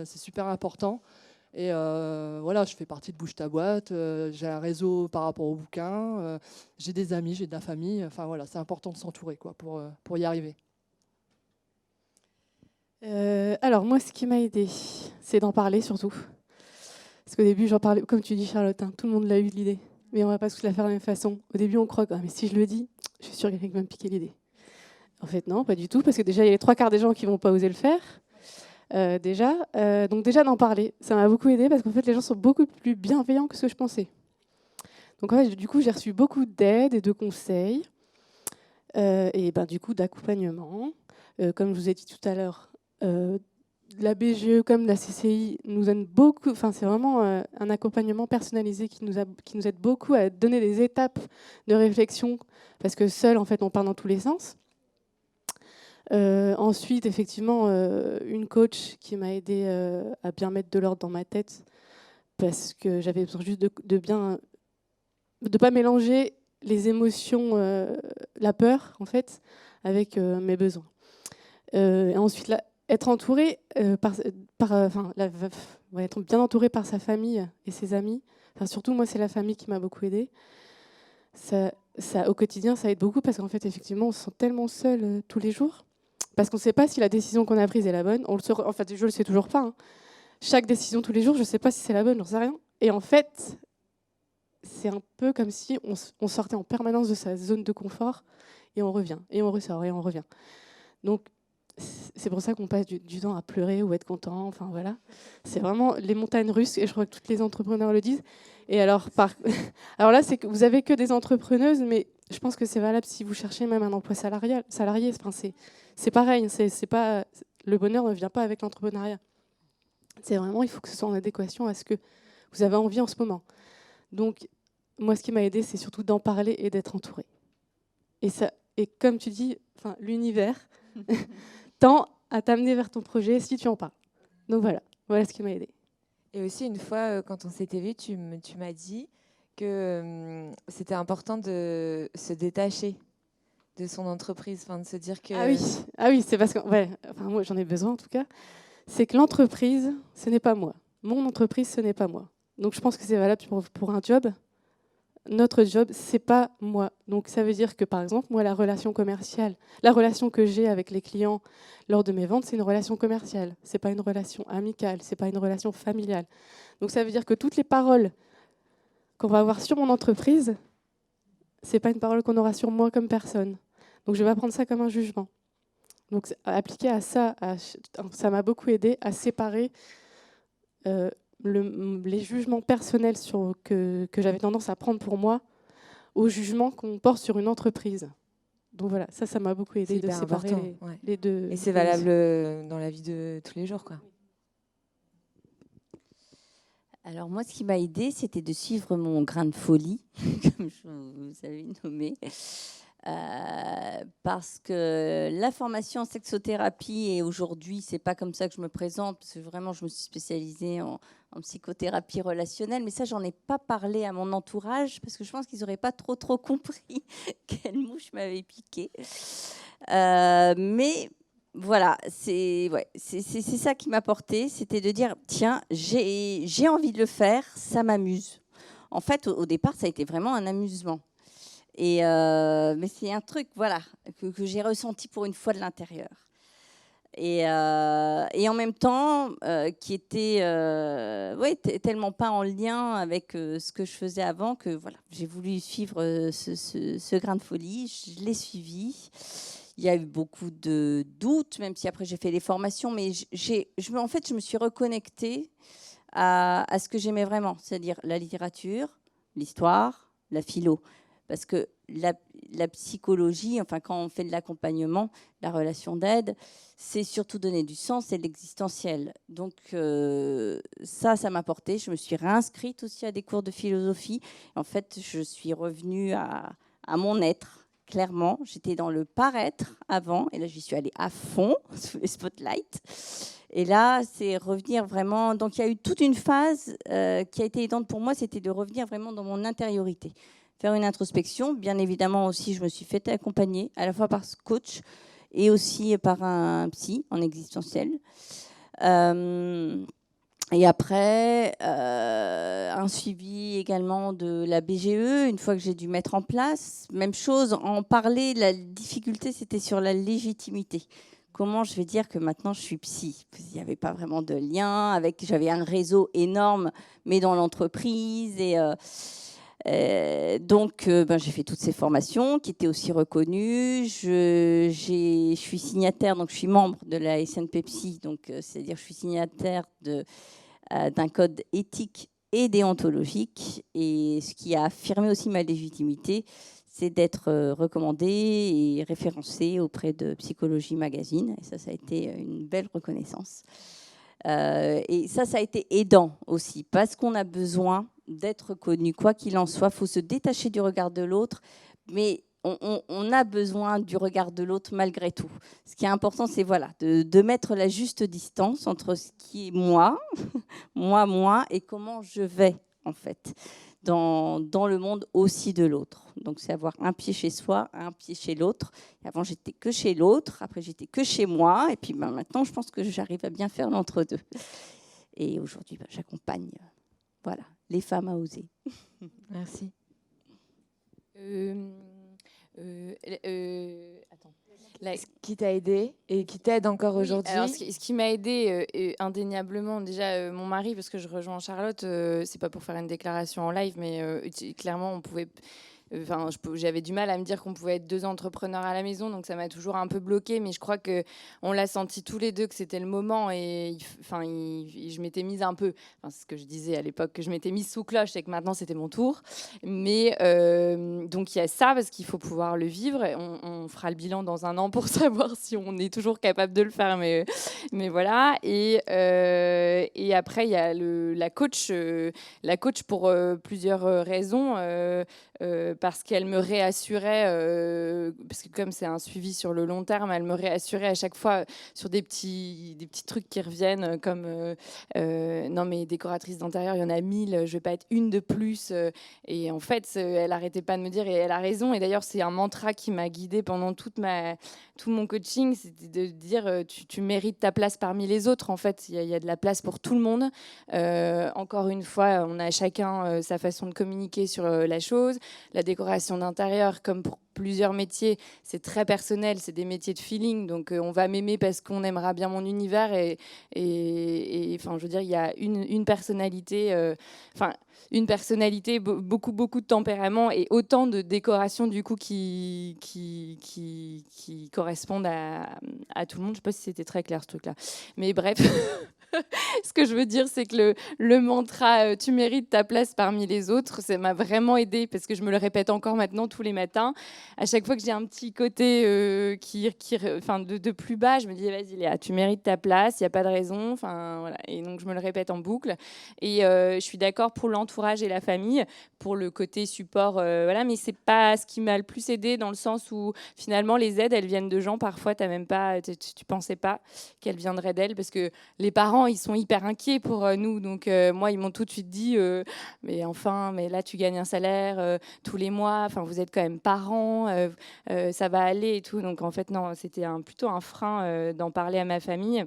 C'est super important. Et je fais partie de Bouge ta boîte, j'ai un réseau par rapport aux bouquins, j'ai des amis, j'ai de la famille. C'est important de s'entourer, quoi, pour y arriver. Alors moi, ce qui m'a aidée, c'est d'en parler surtout. Parce qu'au début, j'en parlais, comme tu dis Charlotte, tout le monde l'a eu l'idée, mais on ne va pas tous la faire de la même façon. Au début, on croit, mais si je le dis, je suis sûre qu'il y a quelqu'un qui va me piquer l'idée. En fait, non, pas du tout, parce que déjà, il y a les 3/4 des gens qui ne vont pas oser le faire. Donc déjà d'en parler, ça m'a beaucoup aidé parce qu'en fait les gens sont beaucoup plus bienveillants que ce que je pensais. Donc en fait, du coup, j'ai reçu beaucoup d'aide et de conseils et du coup d'accompagnement. Comme je vous ai dit tout à l'heure, la BGE comme la CCI nous aident beaucoup. Enfin, c'est vraiment un accompagnement personnalisé qui nous aide beaucoup à donner des étapes de réflexion parce que seul, en fait, on part dans tous les sens. Ensuite, effectivement, une coach qui m'a aidée à bien mettre de l'ordre dans ma tête parce que j'avais besoin juste de pas mélanger les émotions, la peur, en fait, avec mes besoins. Et ensuite, là, être entouré être bien entouré par sa famille et ses amis. Enfin, surtout, moi, c'est la famille qui m'a beaucoup aidée. Ça, au quotidien, ça aide beaucoup parce qu'en fait, effectivement, on se sent tellement seul tous les jours. Parce qu'on ne sait pas si la décision qu'on a prise est la bonne. En fait, je ne le sais toujours pas. Hein. Chaque décision tous les jours, je ne sais pas si c'est la bonne, j'en sais rien. Et en fait, c'est un peu comme si on sortait en permanence de sa zone de confort et on revient, et on ressort, et on revient. Donc, c'est pour ça qu'on passe du temps à pleurer ou être content. Enfin, voilà. C'est vraiment les montagnes russes, et je crois que tous les entrepreneurs le disent. Et alors, alors là, c'est que vous avez que des entrepreneuses, mais je pense que c'est valable si vous cherchez même un emploi salarié. Enfin, c'est pareil. C'est pas, le bonheur ne vient pas avec l'entrepreneuriat. C'est vraiment, il faut que ce soit en adéquation à ce que vous avez envie en ce moment. Donc, moi, ce qui m'a aidée, c'est surtout d'en parler et d'être entourée. Et comme tu dis, l'univers tend à t'amener vers ton projet si tu en parles. Donc voilà ce qui m'a aidée. Et aussi, une fois, quand on s'était vu, tu m'as dit que c'était important de se détacher de son entreprise, de se dire que... Ah oui, c'est parce que... moi, j'en ai besoin, en tout cas. C'est que l'entreprise, ce n'est pas moi. Mon entreprise, ce n'est pas moi. Donc, je pense que c'est valable pour un job. Notre job, c'est pas moi. Donc, ça veut dire que, par exemple, moi, la relation commerciale, la relation que j'ai avec les clients lors de mes ventes, c'est une relation commerciale. C'est pas une relation amicale, c'est pas une relation familiale. Donc, ça veut dire que toutes les paroles qu'on va avoir sur mon entreprise, c'est pas une parole qu'on aura sur moi comme personne. Donc, je vais pas prendre ça comme un jugement. Donc, appliqué à ça, ça m'a beaucoup aidé à séparer les jugements personnels que j'avais tendance à prendre pour moi aux jugements qu'on porte sur une entreprise. Donc voilà, ça m'a beaucoup aidé de séparer les deux. Et c'est valable dans la vie de tous les jours, quoi. Alors moi, ce qui m'a aidée, c'était de suivre mon grain de folie, comme vous avez nommé. Parce que la formation en sexothérapie, et aujourd'hui, c'est pas comme ça que je me présente, parce que vraiment, je me suis spécialisée en psychothérapie relationnelle, mais ça, j'en ai pas parlé à mon entourage, parce que je pense qu'ils n'auraient pas trop compris quelle mouche m'avait piqué. Mais voilà, c'est ça qui m'a porté, c'était de dire, tiens, j'ai envie de le faire, ça m'amuse. En fait, au départ, ça a été vraiment un amusement. Mais c'est un truc, que j'ai ressenti pour une fois de l'intérieur. Et en même temps, qui était tellement pas en lien avec ce que je faisais avant, que j'ai voulu suivre ce grain de folie. Je l'ai suivi. Il y a eu beaucoup de doutes, même si après j'ai fait les formations, mais je me suis reconnectée à ce que j'aimais vraiment, c'est-à-dire la littérature, l'histoire, la philo. Parce que la psychologie, quand on fait de l'accompagnement, la relation d'aide, c'est surtout donner du sens et de l'existentiel. Donc ça m'a porté. Je me suis réinscrite aussi à des cours de philosophie. En fait, je suis revenue à mon être, clairement. J'étais dans le paraître avant, et là, j'y suis allée à fond, sous les spotlights. Et là, c'est revenir vraiment... Donc, il y a eu toute une phase qui a été aidante pour moi, c'était de revenir vraiment dans mon intériorité. Faire une introspection. Bien évidemment aussi, je me suis fait accompagner à la fois par ce coach et aussi par un psy en existentiel. Et après, un suivi également de la BGE, une fois que j'ai dû mettre en place. Même chose, en parler, la difficulté, c'était sur la légitimité. Comment je vais dire que maintenant je suis psy? Il n'y avait pas vraiment de lien avec... J'avais un réseau énorme, mais dans l'entreprise donc, j'ai fait toutes ces formations qui étaient aussi reconnues. Je suis signataire, donc je suis membre de la SNPPSI, donc c'est-à-dire je suis signataire d'un code éthique et déontologique. Et ce qui a affirmé aussi ma légitimité, c'est d'être recommandée et référencée auprès de Psychologie Magazine. Et ça a été une belle reconnaissance. Et ça a été aidant aussi, parce qu'on a besoin d'être reconnu. Quoi qu'il en soit, il faut se détacher du regard de l'autre, mais on a besoin du regard de l'autre malgré tout. Ce qui est important, c'est de mettre la juste distance entre ce qui est moi, et comment je vais en fait, dans le monde aussi de l'autre. Donc, c'est avoir un pied chez soi, un pied chez l'autre. Et avant, j'étais que chez l'autre, après, j'étais que chez moi. Et puis, maintenant, je pense que j'arrive à bien faire l'entre-deux. Et aujourd'hui, j'accompagne voilà, les femmes à oser. Merci. Attends. Ce qui t'a aidé et qui t'aide encore Oui, aujourd'hui? alors, ce qui m'a aidé indéniablement, déjà mon mari, parce que je rejoins Charlotte, c'est pas pour faire une déclaration en live, mais clairement, on pouvait. Enfin, j'avais du mal à me dire qu'on pouvait être 2 entrepreneurs à la maison, donc ça m'a toujours un peu bloqué. Mais je crois que on l'a senti tous les deux que c'était le moment. Et je m'étais mise un peu, c'est ce que je disais à l'époque, que je m'étais mise sous cloche et que maintenant c'était mon tour. Mais donc il y a ça, parce qu'il faut pouvoir le vivre. Et on fera le bilan dans 1 an pour savoir si on est toujours capable de le faire. Mais voilà. Et après, il y a la coach pour plusieurs raisons. Parce qu'elle me réassurait, parce que comme c'est un suivi sur le long terme, elle me réassurait à chaque fois sur des petits trucs qui reviennent, comme non mais décoratrice d'intérieur, il y en a 1000, je vais pas être une de plus. Et en fait, elle arrêtait pas de me dire, et elle a raison. Et d'ailleurs, c'est un mantra qui m'a guidée pendant tout mon coaching, c'était de dire tu mérites ta place parmi les autres. En fait, il y a de la place pour tout le monde. Encore une fois, on a chacun sa façon de communiquer sur la chose. La décoration d'intérieur, comme pour plusieurs métiers, c'est très personnel, c'est des métiers de feeling, donc on va m'aimer parce qu'on aimera bien mon univers, et enfin, je veux dire, il y a une personnalité, beaucoup de tempérament, et autant de décorations du coup qui correspondent à tout le monde. Je sais pas si c'était très clair ce truc-là, mais bref. Ce que je veux dire, c'est que le mantra tu mérites ta place parmi les autres, ça m'a vraiment aidée, parce que je me le répète encore maintenant tous les matins. À chaque fois que j'ai un petit côté de plus bas, je me dis vas-y Léa, tu mérites ta place, il n'y a pas de raison. Voilà. Et donc je me le répète en boucle. Et je suis d'accord pour l'entourage et la famille, pour le côté support, voilà, mais c'est pas ce qui m'a le plus aidée, dans le sens où finalement les aides, elles viennent de gens parfois tu pensais pas qu'elles viendraient d'elles, parce que les parents, ils sont hyper inquiets pour nous. Donc, moi, ils m'ont tout de suite dit mais là, tu gagnes un salaire tous les mois. Enfin, vous êtes quand même parents. Ça va aller et tout. Donc, en fait, non, c'était plutôt un frein d'en parler à ma famille.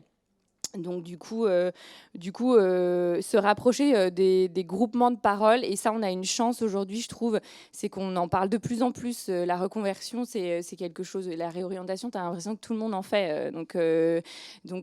Donc du coup, se rapprocher des groupements de parole, et ça, on a une chance aujourd'hui, je trouve, c'est qu'on en parle de plus en plus. La reconversion, c'est quelque chose, la réorientation, tu as l'impression que tout le monde en fait. Donc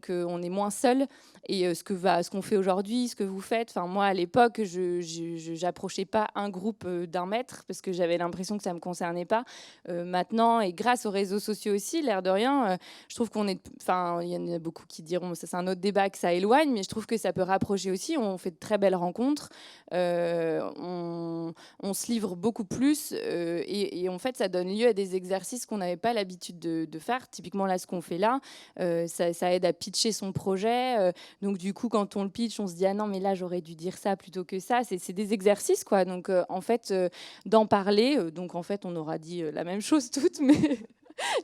on est moins seul. Et ce qu'on fait aujourd'hui, ce que vous faites, moi à l'époque, je n'approchais pas un groupe d'1 mètre, parce que j'avais l'impression que ça ne me concernait pas. Maintenant, et grâce aux réseaux sociaux aussi, l'air de rien, je trouve qu'on est... il y en a beaucoup qui diront, ça c'est un autre débat, que ça éloigne, mais je trouve que ça peut rapprocher aussi. On fait de très belles rencontres, on se livre beaucoup plus, et en fait ça donne lieu à des exercices qu'on n'avait pas l'habitude de faire. Typiquement là, ce qu'on fait là, ça aide à pitcher son projet, donc du coup quand on le pitch, on se dit ah non mais là j'aurais dû dire ça plutôt que ça. C'est des exercices quoi, donc en fait d'en parler, donc en fait on aura dit la même chose toutes, mais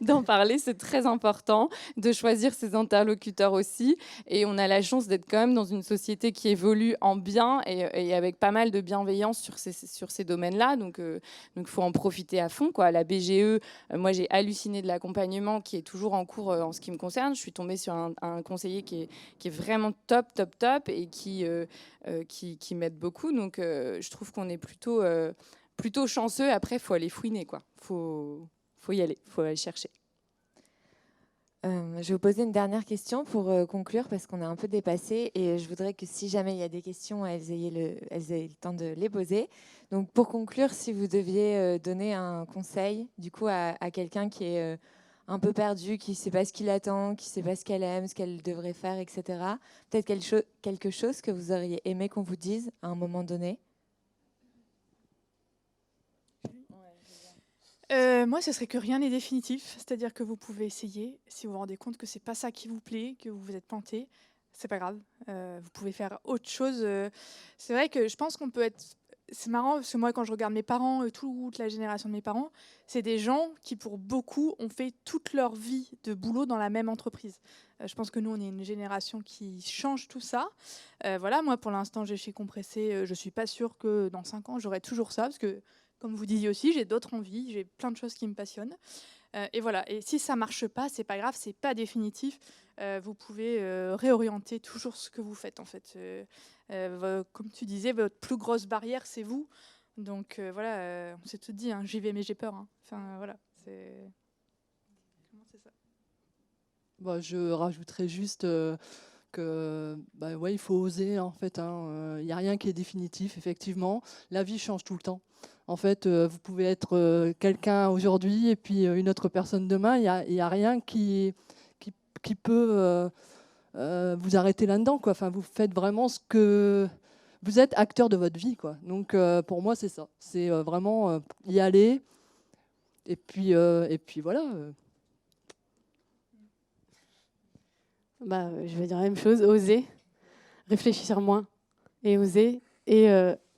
d'en parler, c'est très important, de choisir ses interlocuteurs aussi. Et on a la chance d'être quand même dans une société qui évolue en bien, et avec pas mal de bienveillance sur ces domaines-là. Donc il faut en profiter à fond, quoi. La BGE, moi j'ai halluciné de l'accompagnement qui est toujours en cours en ce qui me concerne. Je suis tombée sur un conseiller qui est vraiment top, et qui m'aide beaucoup. Donc je trouve qu'on est plutôt chanceux. Après, il faut aller fouiner, quoi. Faut y aller, faut aller chercher. Je vais vous poser une dernière question pour conclure, parce qu'on est un peu dépassé, et je voudrais que si jamais il y a des questions, elles aient le temps de les poser. Donc pour conclure, si vous deviez donner un conseil du coup à quelqu'un qui est un peu perdu, qui ne sait pas ce qu'il attend, qui ne sait pas ce qu'elle aime, ce qu'elle devrait faire, etc. Peut-être quelque chose que vous auriez aimé qu'on vous dise à un moment donné. Moi, ce serait que rien n'est définitif, c'est-à-dire que vous pouvez essayer. Si vous vous rendez compte que c'est pas ça qui vous plaît, que vous vous êtes planté, c'est pas grave. Vous pouvez faire autre chose. C'est vrai que je pense qu'on peut être c'est marrant parce que moi, quand je regarde mes parents, toute la génération de mes parents, c'est des gens qui, pour beaucoup, ont fait toute leur vie de boulot dans la même entreprise. Je pense que nous, on est une génération qui change tout ça. Voilà, moi, pour l'instant, j'ai chez Compressé. Je suis pas sûre que dans 5 ans, j'aurai toujours ça parce que, comme vous disiez aussi, j'ai d'autres envies, j'ai plein de choses qui me passionnent. Et voilà. Et si ça marche pas, c'est pas grave, c'est pas définitif. Vous pouvez réorienter toujours ce que vous faites, en fait. Comme tu disais, votre plus grosse barrière, c'est vous. Donc voilà, on s'est tout dit, hein, j'y vais mais j'ai peur. Hein. Enfin voilà, c'est ça. Bah, je rajouterais juste que ouais, il faut oser en fait. Il n'y a rien qui est définitif, effectivement. La vie change tout le temps. En fait, vous pouvez être quelqu'un aujourd'hui et puis une autre personne demain. Il y a rien qui peut vous arrêter là-dedans, quoi. Enfin, vous faites vraiment ce que vous êtes acteur de votre vie, quoi. Donc, pour moi, c'est ça. C'est vraiment y aller. Et puis voilà. Je vais dire la même chose, oser, réfléchir moins et oser. Et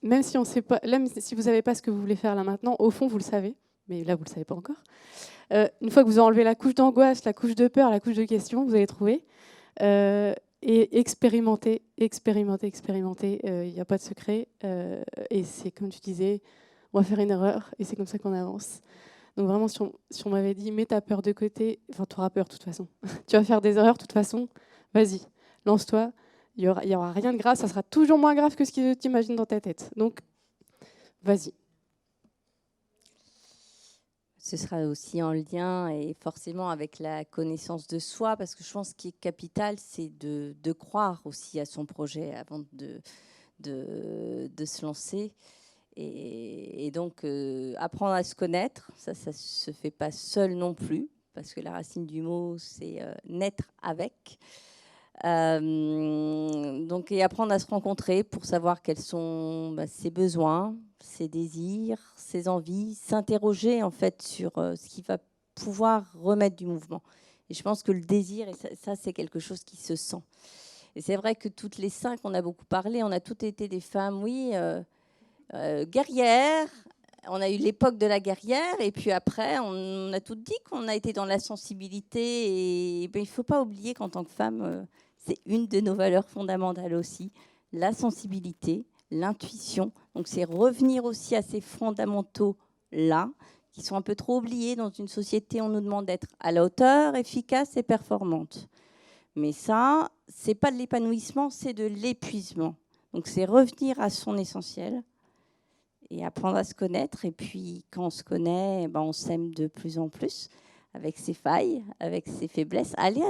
même si on sait pas, même si vous savez pas ce que vous voulez faire là maintenant, au fond vous le savez, mais là vous le savez pas encore. Une fois que vous enlevez la couche d'angoisse, la couche de peur, la couche de questions, vous allez trouver. Et expérimenter. Il n'y a pas de secret. Et c'est comme tu disais, on va faire une erreur et c'est comme ça qu'on avance. Donc vraiment, si on m'avait dit, mets ta peur de côté, enfin, tu auras peur de toute façon. Tu vas faire des erreurs de toute façon, vas-y, lance-toi. Il y aura rien de grave, ça sera toujours moins grave que ce que tu imagines dans ta tête. Donc, vas-y. Ce sera aussi en lien et forcément avec la connaissance de soi, parce que je pense qu'il est capital, c'est de croire aussi à son projet avant de se lancer. Et donc, apprendre à se connaître, ça ne se fait pas seul non plus, parce que la racine du mot, c'est naître avec. Donc, et apprendre à se rencontrer pour savoir quels sont ses besoins, ses désirs, ses envies, s'interroger en fait sur ce qui va pouvoir remettre du mouvement. Et je pense que le désir, et ça c'est quelque chose qui se sent. Et c'est vrai que toutes les 5, on a beaucoup parlé, on a toutes été des femmes, oui, guerrières. On a eu l'époque de la guerrière, et puis après, on a toutes dit qu'on a été dans la sensibilité. Et il ne faut pas oublier qu'en tant que femme, c'est une de nos valeurs fondamentales aussi, la sensibilité, l'intuition. Donc c'est revenir aussi à ces fondamentaux-là, qui sont un peu trop oubliés dans une société où on nous demande d'être à la hauteur, efficace et performante. Mais ça, ce n'est pas de l'épanouissement, c'est de l'épuisement. Donc c'est revenir à son essentiel et apprendre à se connaître. Et puis quand on se connaît, on s'aime de plus en plus, avec ses failles, avec ses faiblesses. Aller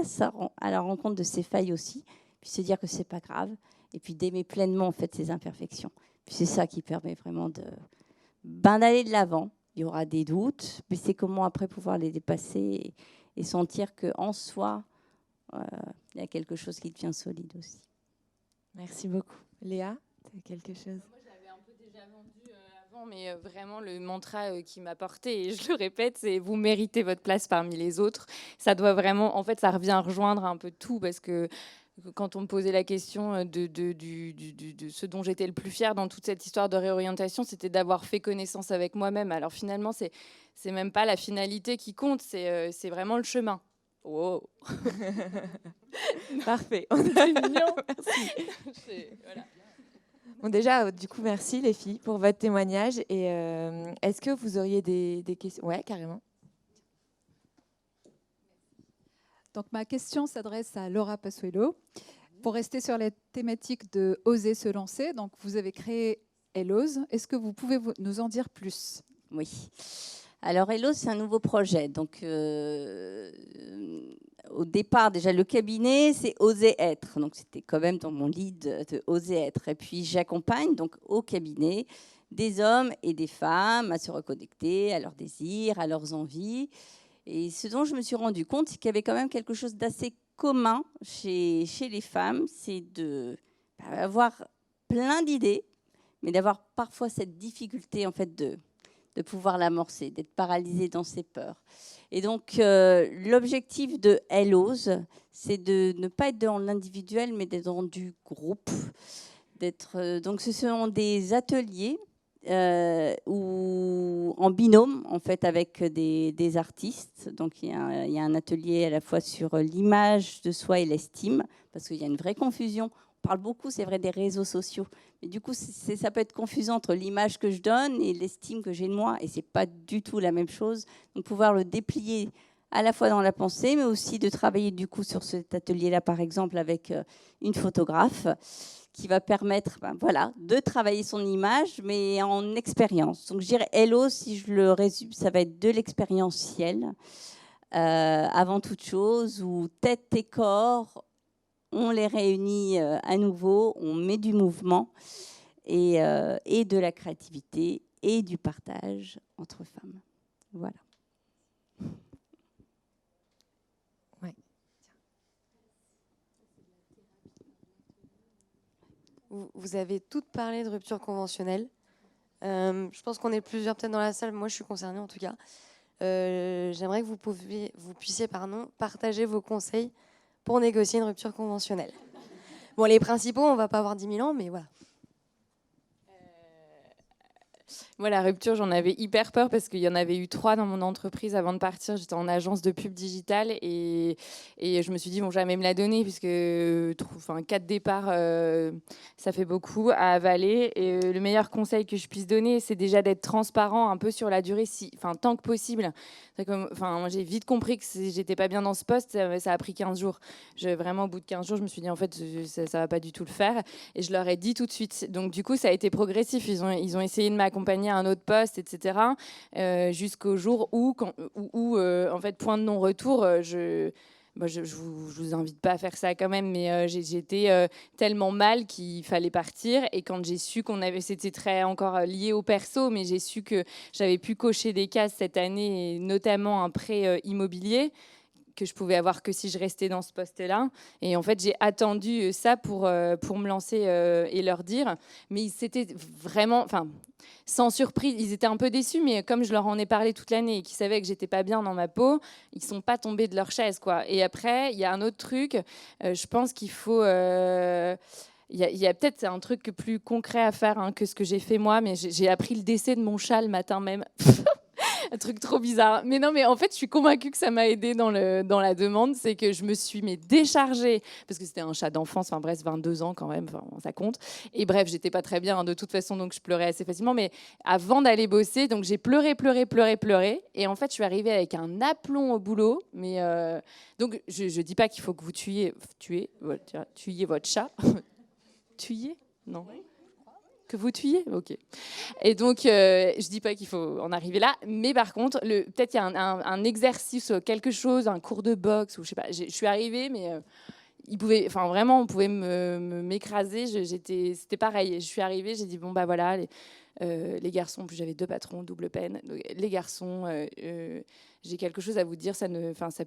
à la rencontre de ses failles aussi, puis se dire que ce n'est pas grave, et puis d'aimer pleinement en fait ses imperfections. Puis c'est ça qui permet vraiment d'aller de l'avant. Il y aura des doutes, mais c'est comment après pouvoir les dépasser et sentir qu'en soi, il y a quelque chose qui devient solide aussi. Merci beaucoup. Léa, tu as quelque chose? Moi, je l'avais un peu déjà vendu avant, mais vraiment, le mantra qui m'a porté, et je le répète, c'est « vous méritez votre place parmi les autres ». Ça doit vraiment, en fait, ça revient à rejoindre un peu tout, parce que quand on me posait la question de ce dont j'étais le plus fière dans toute cette histoire de réorientation, c'était d'avoir fait connaissance avec moi-même. Alors finalement, c'est même pas la finalité qui compte, c'est vraiment le chemin. Wow. Parfait. C'est mignon. Merci. Voilà. Bon, déjà, du coup, merci les filles pour votre témoignage. Et est-ce que vous auriez des questions? Ouais, carrément. Donc ma question s'adresse à Laura Passuelo. Pour rester sur la thématique de oser se lancer, donc vous avez créé Elle Ose. Est-ce que vous pouvez nous en dire plus? Oui. Alors Elle Ose, c'est un nouveau projet. Donc au départ, déjà le cabinet, c'est Oser être. Donc c'était quand même dans mon lead de Oser être. Et puis j'accompagne donc au cabinet des hommes et des femmes à se reconnecter à leurs désirs, à leurs envies. Et ce dont je me suis rendu compte, c'est qu'il y avait quand même quelque chose d'assez commun chez les femmes, c'est d'avoir plein d'idées, mais d'avoir parfois cette difficulté en fait de pouvoir l'amorcer, d'être paralysée dans ses peurs. Et donc l'objectif de Elle Ose, c'est de ne pas être dans l'individuel, mais d'être dans du groupe. Donc ce sont des ateliers ou en binôme en fait avec des artistes. Donc il y a un atelier à la fois sur l'image de soi et l'estime, parce qu'il y a une vraie confusion. On parle beaucoup, c'est vrai, des réseaux sociaux, mais du coup ça peut être confusant entre l'image que je donne et l'estime que j'ai de moi, et c'est pas du tout la même chose. Donc pouvoir le déplier à la fois dans la pensée, mais aussi de travailler du coup sur cet atelier-là, par exemple, avec une photographe qui va permettre voilà, de travailler son image, mais en expérience. Donc je dirais Hello, si je le résume, ça va être de l'expérientiel, avant toute chose, où tête et corps, on les réunit à nouveau, on met du mouvement et de la créativité et du partage entre femmes. Voilà. Vous avez toutes parlé de rupture conventionnelle. Je pense qu'on est plusieurs peut-être dans la salle. Moi, je suis concernée en tout cas. J'aimerais que vous puissiez partager vos conseils pour négocier une rupture conventionnelle. Bon, les principaux, on ne va pas avoir 10 000 ans, mais voilà. Moi, la rupture, j'en avais hyper peur parce qu'il y en avait eu 3 dans mon entreprise avant de partir. J'étais en agence de pub digitale et je me suis dit, ils vont jamais me la donner puisque 4 départs, ça fait beaucoup à avaler. Et le meilleur conseil que je puisse donner, c'est déjà d'être transparent un peu sur la durée, tant que possible. Moi, j'ai vite compris que j'étais pas bien dans ce poste. Ça a pris 15 jours. Vraiment, au bout de 15 jours, je me suis dit, en fait, ça va pas du tout le faire. Et je leur ai dit tout de suite. Donc, du coup, ça a été progressif. Ils ont essayé de m'accompagner à un autre poste, etc. Jusqu'au jour où en fait, point de non-retour, je vous invite pas à faire ça quand même, mais j'étais tellement mal qu'il fallait partir. Et quand j'ai su c'était très encore lié au perso, mais j'ai su que j'avais pu cocher des cases cette année, et notamment un prêt immobilier que je pouvais avoir que si je restais dans ce poste-là. Et en fait, j'ai attendu ça pour me lancer et leur dire. Mais c'était vraiment, sans surprise, ils étaient un peu déçus, mais comme je leur en ai parlé toute l'année et qu'ils savaient que j'étais pas bien dans ma peau, ils sont pas tombés de leur chaise, quoi. Et après, il y a un autre truc, je pense qu'il faut... Il y a peut-être un truc plus concret à faire que ce que j'ai fait moi, mais j'ai appris le décès de mon chat le matin même. Un truc trop bizarre. Mais non, mais en fait, je suis convaincue que ça m'a aidée dans la demande. C'est que je me suis déchargée, parce que c'était un chat d'enfance, bref, 22 ans quand même, ça compte. Et bref, j'étais pas très bien de toute façon, donc je pleurais assez facilement. Mais avant d'aller bosser, donc j'ai pleuré. Et en fait, je suis arrivée avec un aplomb au boulot. Mais donc, je dis pas qu'il faut que vous tuiez votre chat. Tuiez ? Non. Que vous tuiez ? Ok. Et donc, je dis pas qu'il faut en arriver là, mais par contre, peut-être il y a un exercice, quelque chose, un cours de boxe, ou je sais pas. Je suis arrivée, mais on pouvait m'écraser. C'était pareil. Je suis arrivée, j'ai dit bon bah voilà, les garçons. En plus, j'avais 2 patrons, double peine. Donc, les garçons, j'ai quelque chose à vous dire. Ça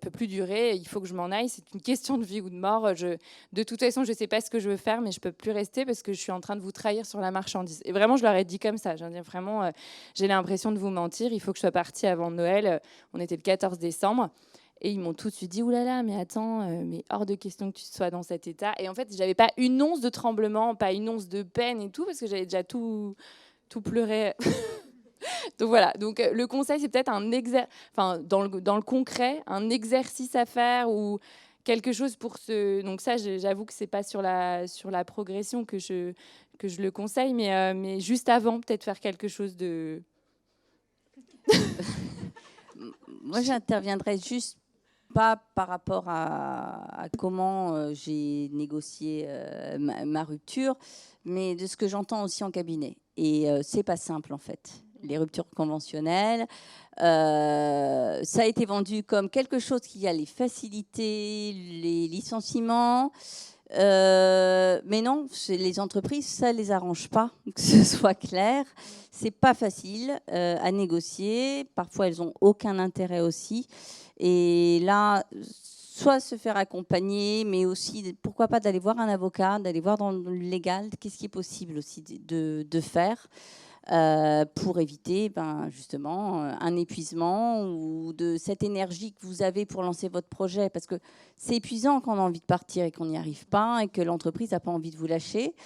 peut plus durer. Il faut que je m'en aille. C'est une question de vie ou de mort. De toute façon, je sais pas ce que je veux faire, mais je peux plus rester parce que je suis en train de vous trahir sur la marchandise. Et vraiment, je leur ai dit comme ça. J'ai dit vraiment, j'ai l'impression de vous mentir. Il faut que je sois partie avant Noël. On était le 14 décembre. Et ils m'ont tout de suite dit, oulala, mais attends, mais hors de question que tu sois dans cet état. Et en fait, j'avais pas une once de tremblement, pas une once de peine et tout, parce que j'avais déjà tout pleuré. Donc voilà, donc le conseil, c'est peut-être dans le concret, un exercice à faire ou quelque chose pour Donc ça, j'avoue que c'est pas sur la progression que je le conseille, mais juste avant, peut-être faire quelque chose de... Moi, j'interviendrai juste pas par rapport à comment j'ai négocié ma rupture, mais de ce que j'entends aussi en cabinet. Et c'est pas simple, en fait. Les ruptures conventionnelles, ça a été vendu comme quelque chose qui allait faciliter les licenciements. Mais non, les entreprises, ça les arrange pas, que ce soit clair. C'est pas facile à négocier. Parfois, elles ont aucun intérêt aussi. Et là, soit se faire accompagner, mais aussi, pourquoi pas d'aller voir un avocat, d'aller voir dans le légal, qu'est-ce qui est possible aussi de faire pour éviter justement un épuisement ou de cette énergie que vous avez pour lancer votre projet. Parce que c'est épuisant quand on a envie de partir et qu'on n'y arrive pas et que l'entreprise n'a pas envie de vous lâcher.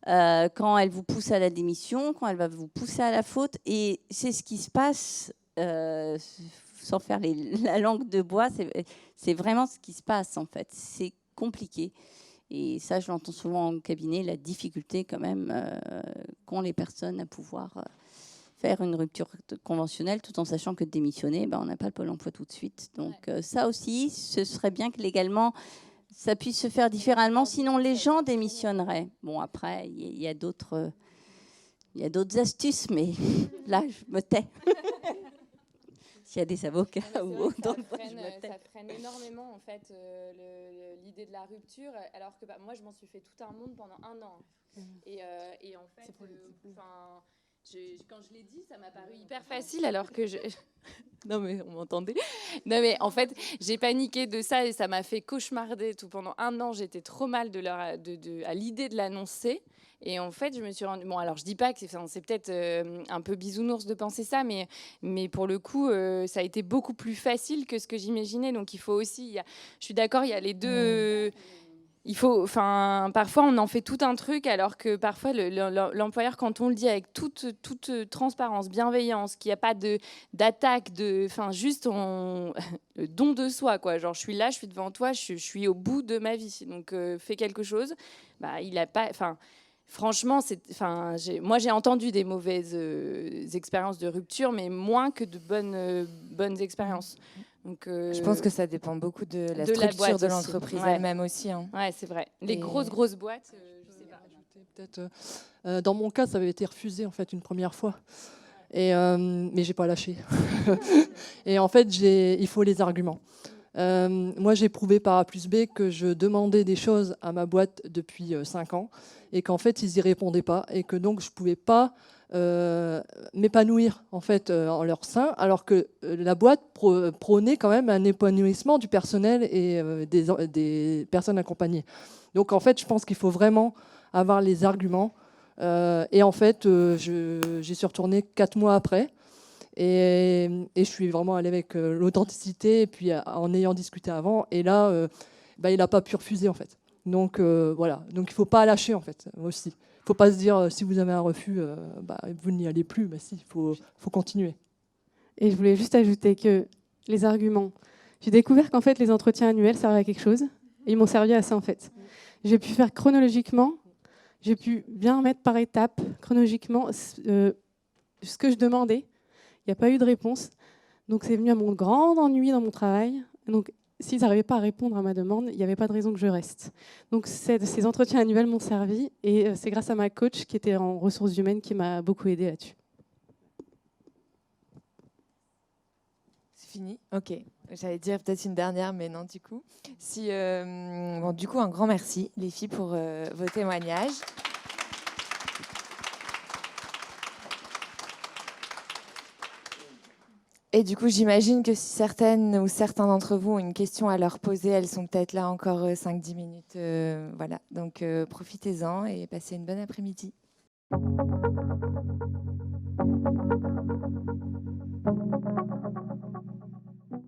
quand elle vous pousse à la démission, quand elle va vous pousser à la faute. Et c'est ce qui se passe, sans faire la langue de bois, c'est vraiment ce qui se passe en fait. C'est compliqué. Et ça, je l'entends souvent en cabinet, la difficulté quand même qu'ont les personnes à pouvoir faire une rupture conventionnelle, tout en sachant que démissionner, on n'a pas le Pôle emploi tout de suite. Donc ça aussi, ce serait bien que légalement, ça puisse se faire différemment, sinon les gens démissionneraient. Bon, après, il y a d'autres astuces, mais là, je me tais. S'il y a des avocats ou autres, ça freine énormément en fait l'idée de la rupture, alors que moi je m'en suis fait tout un monde pendant 1 an. Et en fait, quand je l'ai dit, ça m'a paru hyper facile, alors que non mais on m'entendait. Non mais en fait, j'ai paniqué de ça et ça m'a fait cauchemarder tout pendant 1 an. J'étais trop mal à l'idée de l'annoncer. Et en fait, je me suis rendue... Bon, alors, je dis pas que c'est peut-être un peu bisounours de penser ça, mais pour le coup, ça a été beaucoup plus facile que ce que j'imaginais. Donc, il faut aussi... Je suis d'accord, il y a les deux... Il faut, parfois, on en fait tout un truc, alors que parfois, l'employeur, quand on le dit avec toute transparence, bienveillance, qu'il n'y a pas d'attaque, juste le don de soi, quoi. Genre, je suis là, je suis devant toi, je suis au bout de ma vie. Donc, fais quelque chose. Il n'a pas... Franchement, moi j'ai entendu des mauvaises expériences de rupture, mais moins que de bonnes expériences. Donc, je pense que ça dépend beaucoup de la structure de l'entreprise elle-même aussi. Hein. Ouais, c'est vrai. Les grosses boîtes, je sais pas. Peut-être, dans mon cas, ça avait été refusé en fait une première fois, mais j'ai pas lâché. Et en fait, il faut les arguments. Moi, j'ai prouvé par A plus B que je demandais des choses à ma boîte depuis 5 ans et qu'en fait, ils n'y répondaient pas et que donc je ne pouvais pas m'épanouir en fait en leur sein, alors que la boîte prônait quand même un épanouissement du personnel et des personnes accompagnées. Donc en fait, je pense qu'il faut vraiment avoir les arguments. Et en fait, j'y suis retournée 4 mois après. Et je suis vraiment allée avec l'authenticité, et puis en ayant discuté avant. Et là, il n'a pas pu refuser, en fait. Donc, voilà. Donc, il ne faut pas lâcher, en fait, aussi. Il ne faut pas se dire, si vous avez un refus, vous n'y allez plus. Si, il faut continuer. Et je voulais juste ajouter que les arguments... J'ai découvert qu'en fait, les entretiens annuels servaient à quelque chose. Et ils m'ont servi à ça, en fait. J'ai pu faire chronologiquement. J'ai pu bien mettre par étapes, chronologiquement, ce que je demandais. Il n'y a pas eu de réponse. Donc, c'est venu à mon grand ennui dans mon travail. Donc, s'ils n'arrivaient pas à répondre à ma demande, il n'y avait pas de raison que je reste. Donc, ces entretiens annuels m'ont servi. Et c'est grâce à ma coach qui était en ressources humaines qui m'a beaucoup aidée là-dessus. C'est fini ? Ok. J'allais dire peut-être une dernière, mais non, du coup. Du coup, un grand merci, les filles, pour vos témoignages. Et du coup, j'imagine que si certaines ou certains d'entre vous ont une question à leur poser, elles sont peut-être là encore 5-10 minutes. Voilà. Donc, profitez-en et passez une bonne après-midi.